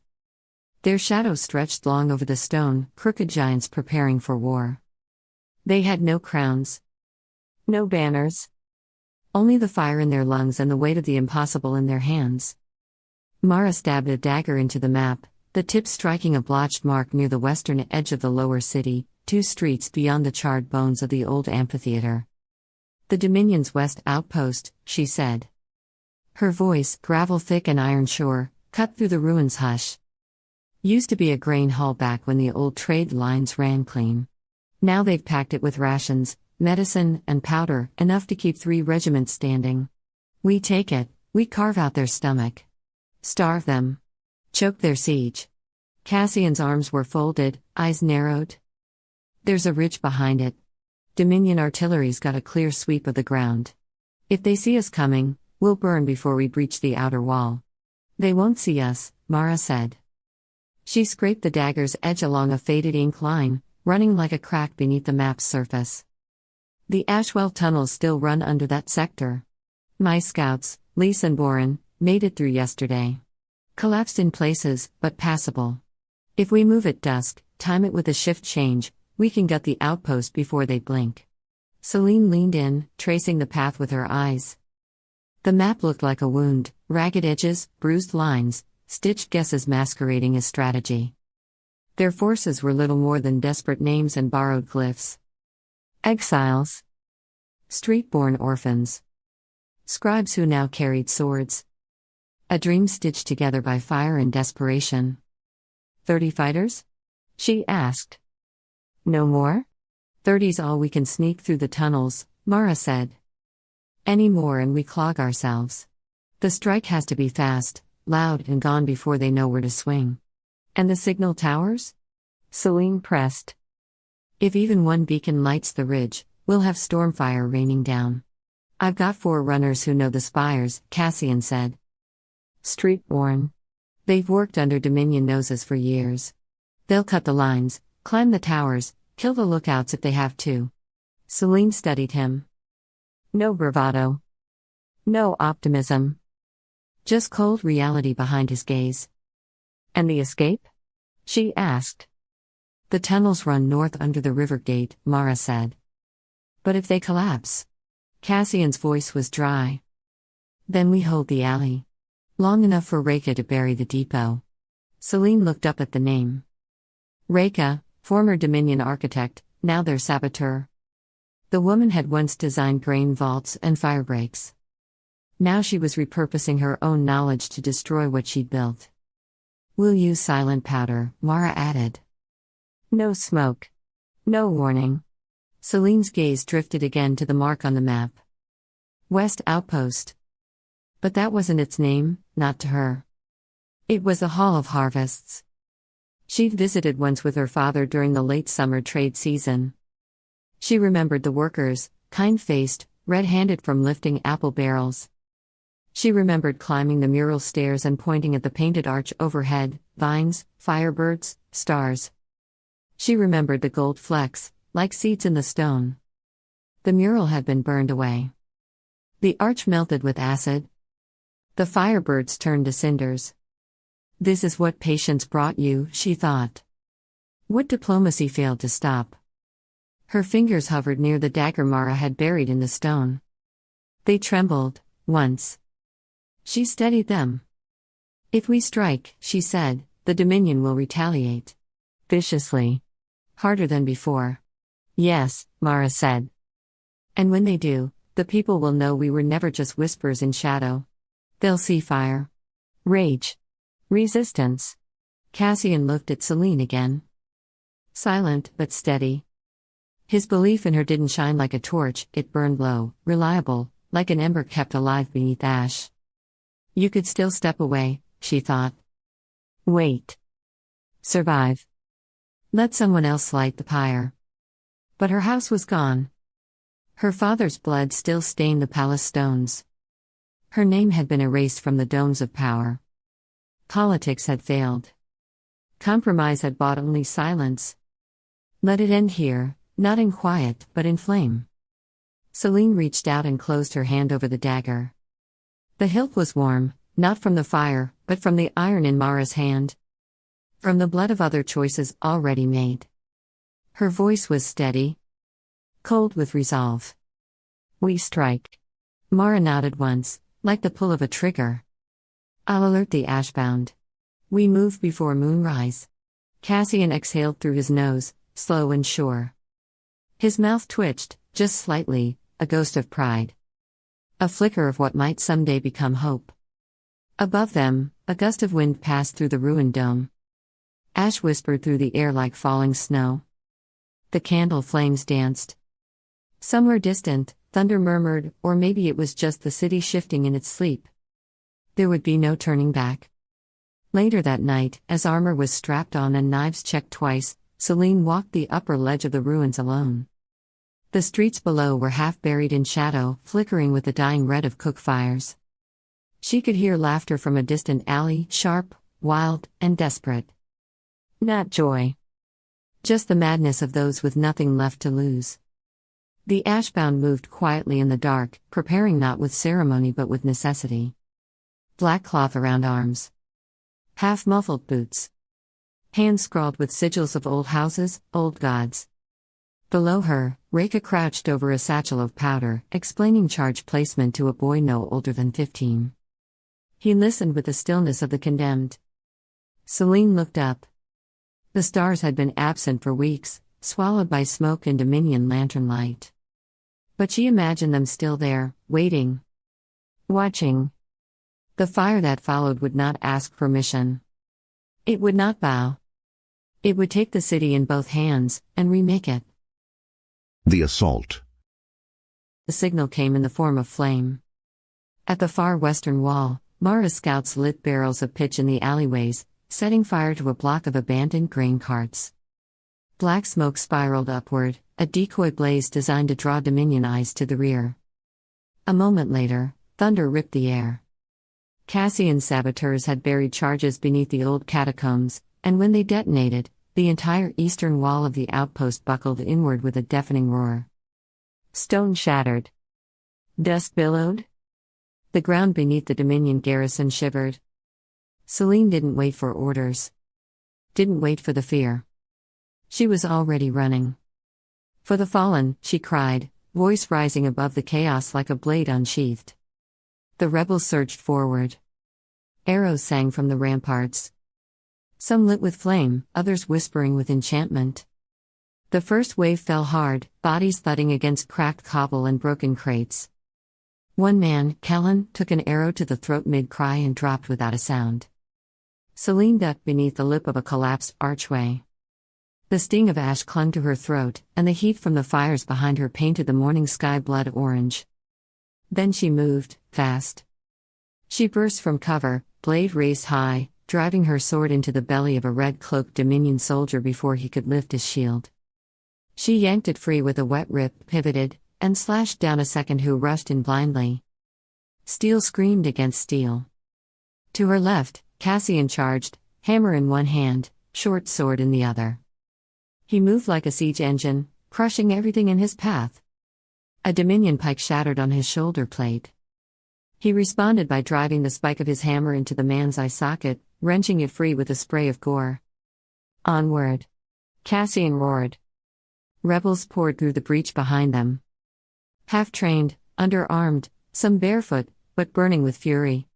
Their shadows stretched long over the stone, crooked giants preparing for war. They had no crowns. No banners. Only the fire in their lungs and the weight of the impossible in their hands. Mara stabbed a dagger into the map, the tip striking a blotched mark near the western edge of the lower city, 2 streets beyond the charred bones of the old amphitheater. "The Dominion's west outpost," she said. Her voice, gravel-thick and iron-sure, cut through the ruins' hush. Used to be a grain haul back when the old trade lines ran clean. Now they've packed it with rations, medicine, and powder, enough to keep 3 regiments standing. We take it, we carve out their stomach. Starve them. Choke their siege. Cassian's arms were folded, eyes narrowed. There's a ridge behind it. Dominion artillery's got a clear sweep of the ground. If they see us coming, we'll burn before we breach the outer wall. They won't see us, Mara said. She scraped the dagger's edge along a faded ink line, running like a crack beneath the map's surface. The Ashwell tunnels still run under that sector. My scouts, Lise and Boren, made it through yesterday. Collapsed in places, but passable. If we move at dusk, time it with a shift change, we can gut the outpost before they blink. Selene leaned in, tracing the path with her eyes. The map looked like a wound, ragged edges, bruised lines, stitched guesses masquerading as strategy. Their forces were little more than desperate names and borrowed glyphs. Exiles. Street-born orphans. Scribes who now carried swords. A dream stitched together by fire and desperation. 30 fighters? She asked. No more? 30's all we can sneak through the tunnels, Mara said. Any more and we clog ourselves. The strike has to be fast, loud and gone before they know where to swing. And the signal towers? Selene pressed. If even one beacon lights the ridge, we'll have stormfire raining down. I've got 4 runners who know the spires, Cassian said. Street-born. They've worked under Dominion noses for years. They'll cut the lines, climb the towers, kill the lookouts if they have to. Selene studied him. No bravado. No optimism. Just cold reality behind his gaze. And the escape? She asked. The tunnels run north under the river gate, Mara said. But if they collapse? Cassian's voice was dry. Then we hold the alley. Long enough for Reka to bury the depot. Selene looked up at the name. Reka, former Dominion architect, now their saboteur. The woman had once designed grain vaults and fire breaks. Now she was repurposing her own knowledge to destroy what she'd built. We'll use silent powder, Mara added. No smoke. No warning. Selene's gaze drifted again to the mark on the map. West Outpost. But that wasn't its name, not to her. It was the Hall of Harvests. She'd visited once with her father during the late summer trade season. She remembered the workers, kind-faced, red-handed from lifting apple barrels. She remembered climbing the mural stairs and pointing at the painted arch overhead, vines, firebirds, stars. She remembered the gold flecks, like seeds in the stone. The mural had been burned away. The arch melted with acid. The firebirds turned to cinders. This is what patience brought you, she thought. What diplomacy failed to stop. Her fingers hovered near the dagger Mara had buried in the stone. They trembled, once. She steadied them. If we strike, she said, the Dominion will retaliate. Viciously. Harder than before. Yes, Mara said. And when they do, the people will know we were never just whispers in shadow. They'll see fire. Rage. Resistance. Cassian looked at Selene again. Silent, but steady. His belief in her didn't shine like a torch, it burned low, reliable, like an ember kept alive beneath ash. You could still step away, she thought. Wait. Survive. Let someone else light the pyre. But her house was gone. Her father's blood still stained the palace stones. Her name had been erased from the domes of power. Politics had failed. Compromise had bought only silence. Let it end here, not in quiet, but in flame. Selene reached out and closed her hand over the dagger. The hilt was warm, not from the fire, but from the iron in Mara's hand. From the blood of other choices already made. Her voice was steady. Cold with resolve. We strike. Mara nodded once, like the pull of a trigger. I'll alert the ashbound. We move before moonrise. Cassian exhaled through his nose, slow and sure. His mouth twitched, just slightly, a ghost of pride. A flicker of what might someday become hope. Above them, a gust of wind passed through the ruined dome. Ash whispered through the air like falling snow. The candle flames danced. Somewhere distant, thunder murmured, or maybe it was just the city shifting in its sleep. There would be no turning back. Later that night, as armor was strapped on and knives checked twice, Selene walked the upper ledge of the ruins alone. The streets below were half buried in shadow, flickering with the dying red of cook fires. She could hear laughter from a distant alley, sharp, wild, and desperate. Not joy. Just the madness of those with nothing left to lose. The ashbound moved quietly in the dark, preparing not with ceremony but with necessity. Black cloth around arms. Half-muffled boots. Hands scrawled with sigils of old houses, old gods. Below her, Reka crouched over a satchel of powder, explaining charge placement to a boy no older than 15. He listened with the stillness of the condemned. Selene looked up. The stars had been absent for weeks, swallowed by smoke and Dominion lantern light. But she imagined them still there, waiting. Watching. The fire that followed would not ask permission. It would not bow. It would take the city in both hands, and remake it. The assault. The signal came in the form of flame. At the far western wall, Mara's scouts lit barrels of pitch in the alleyways, setting fire to a block of abandoned grain carts. Black smoke spiraled upward, a decoy blaze designed to draw Dominion eyes to the rear. A moment later, thunder ripped the air. Cassian's saboteurs had buried charges beneath the old catacombs, and when they detonated, the entire eastern wall of the outpost buckled inward with a deafening roar. Stone shattered. Dust billowed. The ground beneath the Dominion garrison shivered. Selene didn't wait for orders. Didn't wait for the fear. She was already running. For the fallen, she cried, voice rising above the chaos like a blade unsheathed. The rebels surged forward. Arrows sang from the ramparts. Some lit with flame, others whispering with enchantment. The first wave fell hard, bodies thudding against cracked cobble and broken crates. One man, Kellen, took an arrow to the throat mid-cry and dropped without a sound. Selene ducked beneath the lip of a collapsed archway. The sting of ash clung to her throat, and the heat from the fires behind her painted the morning sky blood orange. Then she moved, fast. She burst from cover, blade raised high, driving her sword into the belly of a red-cloaked Dominion soldier before he could lift his shield. She yanked it free with a wet rip, pivoted, and slashed down a second who rushed in blindly. Steel screamed against steel. To her left, Cassian charged, hammer in one hand, short sword in the other. He moved like a siege engine, crushing everything in his path. A Dominion pike shattered on his shoulder plate. He responded by driving the spike of his hammer into the man's eye socket, wrenching it free with a spray of gore. Onward! Cassian roared. Rebels poured through the breach behind them. Half-trained, underarmed, some barefoot, but burning with fury.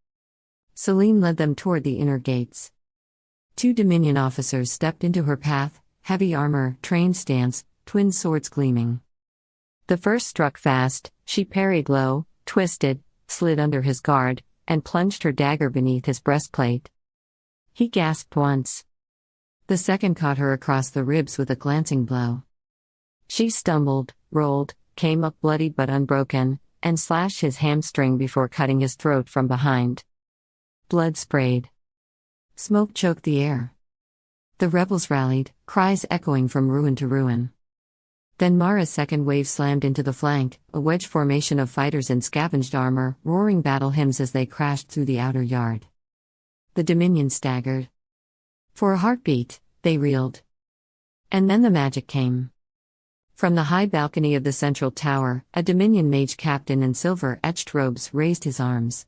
Selene led them toward the inner gates. 2 Dominion officers stepped into her path, heavy armor, trained stance, twin swords gleaming. The first struck fast, she parried low, twisted, slid under his guard, and plunged her dagger beneath his breastplate. He gasped once. The second caught her across the ribs with a glancing blow. She stumbled, rolled, came up bloodied but unbroken, and slashed his hamstring before cutting his throat from behind. Blood sprayed. Smoke choked the air. The rebels rallied, cries echoing from ruin to ruin. Then Mara's second wave slammed into the flank, a wedge formation of fighters in scavenged armor, roaring battle hymns as they crashed through the outer yard. The Dominion staggered. For a heartbeat, they reeled. And then the magic came. From the high balcony of the central tower, a Dominion mage captain in silver-etched robes raised his arms.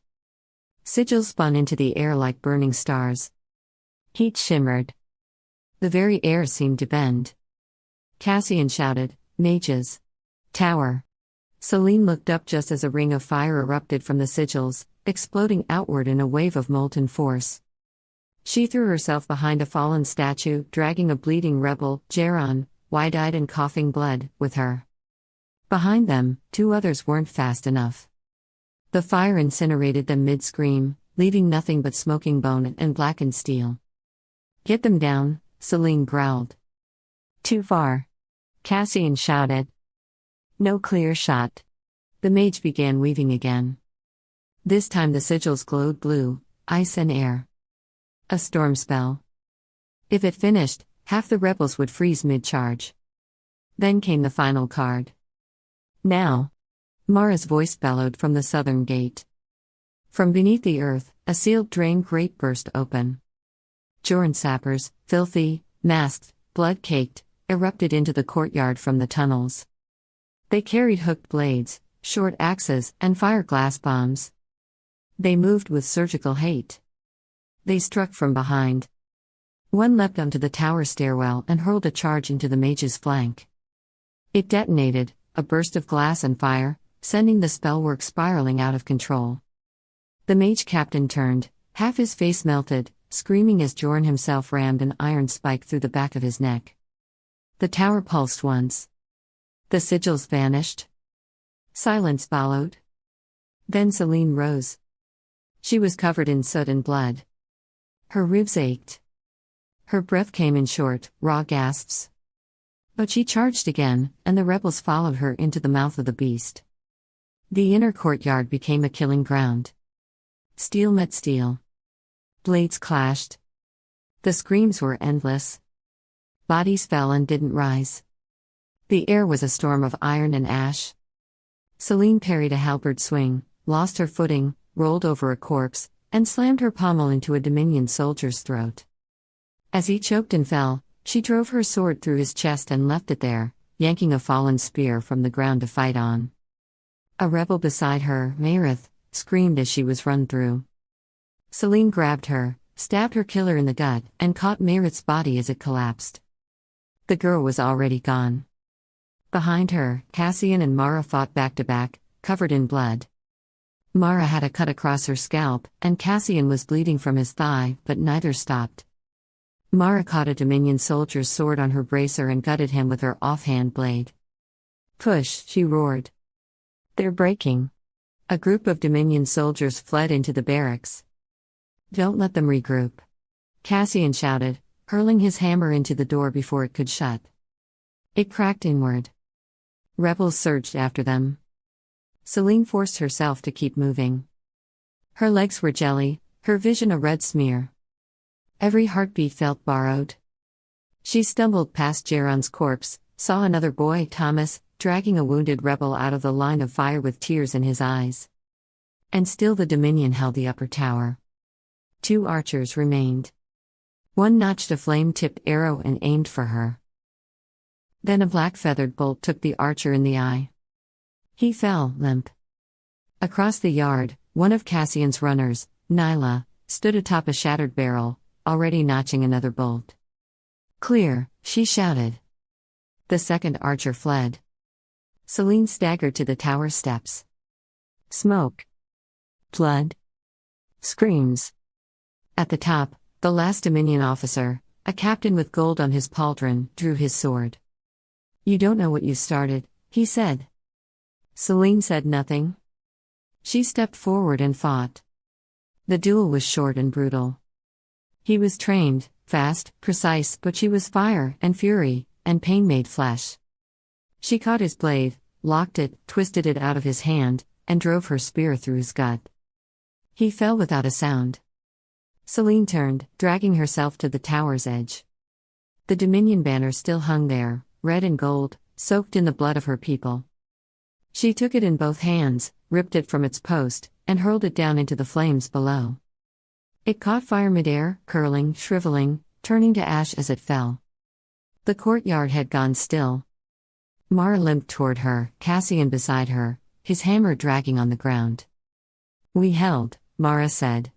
Sigils spun into the air like burning stars. Heat shimmered. The very air seemed to bend. Cassian shouted, "Mages! Tower!" Selene looked up just as a ring of fire erupted from the sigils, exploding outward in a wave of molten force. She threw herself behind a fallen statue, dragging a bleeding rebel, Jaron, wide-eyed and coughing blood, with her. Behind them, 2 others weren't fast enough. The fire incinerated them mid-scream, leaving nothing but smoking bone and blackened steel. "Get them down," Selene growled. "Too far," Cassian shouted. No clear shot. The mage began weaving again. This time the sigils glowed blue, ice and air. A storm spell. If it finished, half the rebels would freeze mid-charge. Then came the final card. Now. Mara's voice bellowed from the southern gate. From beneath the earth, a sealed drain grate burst open. Joran sappers, filthy, masked, blood-caked, erupted into the courtyard from the tunnels. They carried hooked blades, short axes, and fire glass bombs. They moved with surgical hate. They struck from behind. One leapt onto the tower stairwell and hurled a charge into the mage's flank. It detonated, a burst of glass and fire, sending the spellwork spiraling out of control. The mage captain turned, half his face melted, screaming as Joran himself rammed an iron spike through the back of his neck. The tower pulsed once. The sigils vanished. Silence followed. Then Selene rose. She was covered in soot and blood. Her ribs ached. Her breath came in short, raw gasps. But she charged again, and the rebels followed her into the mouth of the beast. The inner courtyard became a killing ground. Steel met steel. Blades clashed. The screams were endless. Bodies fell and didn't rise. The air was a storm of iron and ash. Selene parried a halberd swing, lost her footing, rolled over a corpse, and slammed her pommel into a Dominion soldier's throat. As he choked and fell, she drove her sword through his chest and left it there, yanking a fallen spear from the ground to fight on. A rebel beside her, Meredith, screamed as she was run through. Selene grabbed her, stabbed her killer in the gut, and caught Meredith's body as it collapsed. The girl was already gone. Behind her, Cassian and Mara fought back to back, covered in blood. Mara had a cut across her scalp, and Cassian was bleeding from his thigh, but neither stopped. Mara caught a Dominion soldier's sword on her bracer and gutted him with her offhand blade. "Push," she roared. "They're breaking." A group of Dominion soldiers fled into the barracks. "Don't let them regroup," Cassian shouted, hurling his hammer into the door before it could shut. It cracked inward. Rebels surged after them. Selene forced herself to keep moving. Her legs were jelly, her vision a red smear. Every heartbeat felt borrowed. She stumbled past Joran's corpse, saw another boy, Thomas, dragging a wounded rebel out of the line of fire with tears in his eyes. And still the Dominion held the upper tower. 2 archers remained. One notched a flame-tipped arrow and aimed for her. Then a black-feathered bolt took the archer in the eye. He fell, limp. Across the yard, one of Cassian's runners, Nyla, stood atop a shattered barrel, already notching another bolt. "Clear," she shouted. The second archer fled. Selene staggered to the tower steps. Smoke. Blood. Screams. At the top, the last Dominion officer, a captain with gold on his pauldron, drew his sword. "You don't know what you started," he said. Selene said nothing. She stepped forward and fought. The duel was short and brutal. He was trained, fast, precise, but she was fire and fury, and pain made flesh. She caught his blade, locked it, twisted it out of his hand, and drove her spear through his gut. He fell without a sound. Selene turned, dragging herself to the tower's edge. The Dominion banner still hung there, red and gold, soaked in the blood of her people. She took it in both hands, ripped it from its post, and hurled it down into the flames below. It caught fire midair, curling, shriveling, turning to ash as it fell. The courtyard had gone still. Mara limped toward her, Cassian beside her, his hammer dragging on the ground. "We held," Mara said.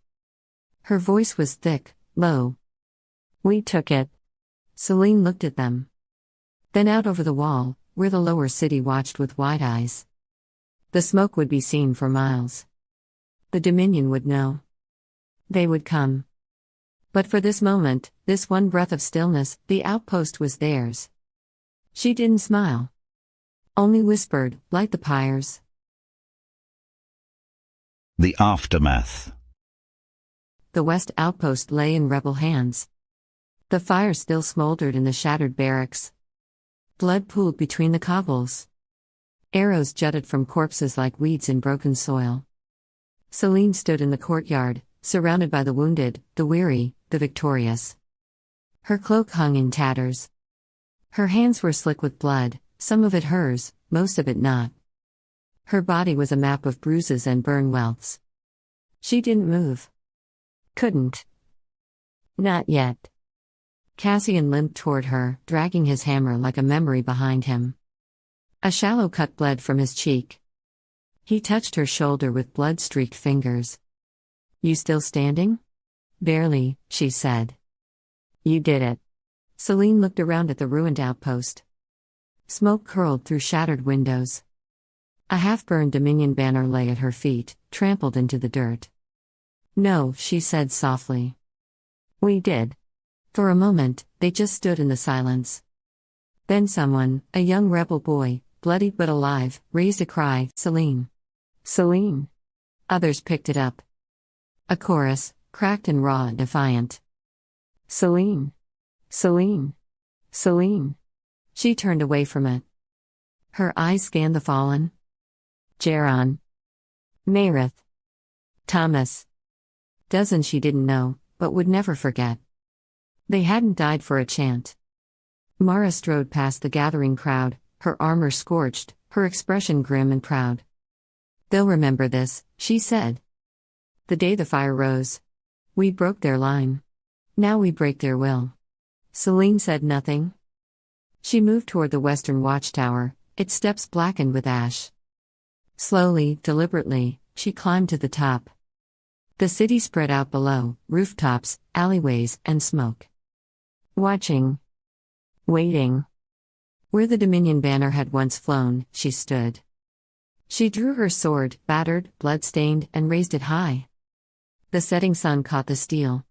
Her voice was thick, low. "We took it." Selene looked at them. Then out over the wall, where the lower city watched with wide eyes. The smoke would be seen for miles. The Dominion would know. They would come. But for this moment, this one breath of stillness, the outpost was theirs. She didn't smile. Only whispered, "Light the pyres." The aftermath. The west outpost lay in rebel hands. The fire still smoldered in the shattered barracks. Blood pooled between the cobbles. Arrows jutted from corpses like weeds in broken soil. Selene stood in the courtyard, surrounded by the wounded, the weary, the victorious. Her cloak hung in tatters. Her hands were slick with blood, some of it hers, most of it not. Her body was a map of bruises and burn welts. She didn't move. Couldn't. Not yet. Cassian limped toward her, dragging his hammer like a memory behind him. A shallow cut bled from his cheek. He touched her shoulder with blood-streaked fingers. "You still standing?" "Barely," she said. "You did it." Selene looked around at the ruined outpost. Smoke curled through shattered windows. A half-burned Dominion banner lay at her feet, trampled into the dirt. "No," she said softly. "We did." For a moment, they just stood in the silence. Then someone, a young rebel boy, bloody but alive, raised a cry, "Selene! Selene!" Others picked it up. A chorus, cracked and raw and defiant. "Selene! Selene! Selene!" She turned away from it. Her eyes scanned the fallen. Jaron. Mayrith. Thomas. Dozens she didn't know, but would never forget. They hadn't died for a chant. Mara strode past the gathering crowd, her armor scorched, her expression grim and proud. "They'll remember this," she said. "The day the fire rose. We broke their line. Now we break their will." Selene said nothing. She moved toward the western watchtower, its steps blackened with ash. Slowly, deliberately, she climbed to the top. The city spread out below, rooftops, alleyways, and smoke. Watching. Waiting. Where the Dominion banner had once flown, she stood. She drew her sword, battered, blood-stained, and raised it high. The setting sun caught the steel.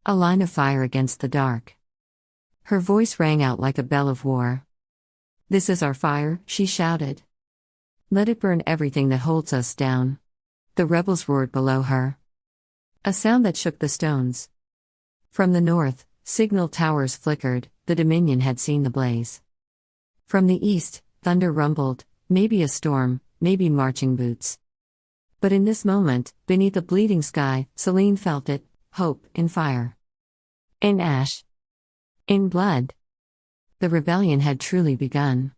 A line of fire against the dark. Her voice rang out like a bell of war. "This is our fire," she shouted. "Let it burn everything that holds us down." The rebels roared below her. A sound that shook the stones. From the north, signal towers flickered, the Dominion had seen the blaze. From the east, thunder rumbled, maybe a storm, maybe marching boots. But in this moment, beneath a bleeding sky, Selene felt it, hope, in fire. In ash. In blood. The rebellion had truly begun.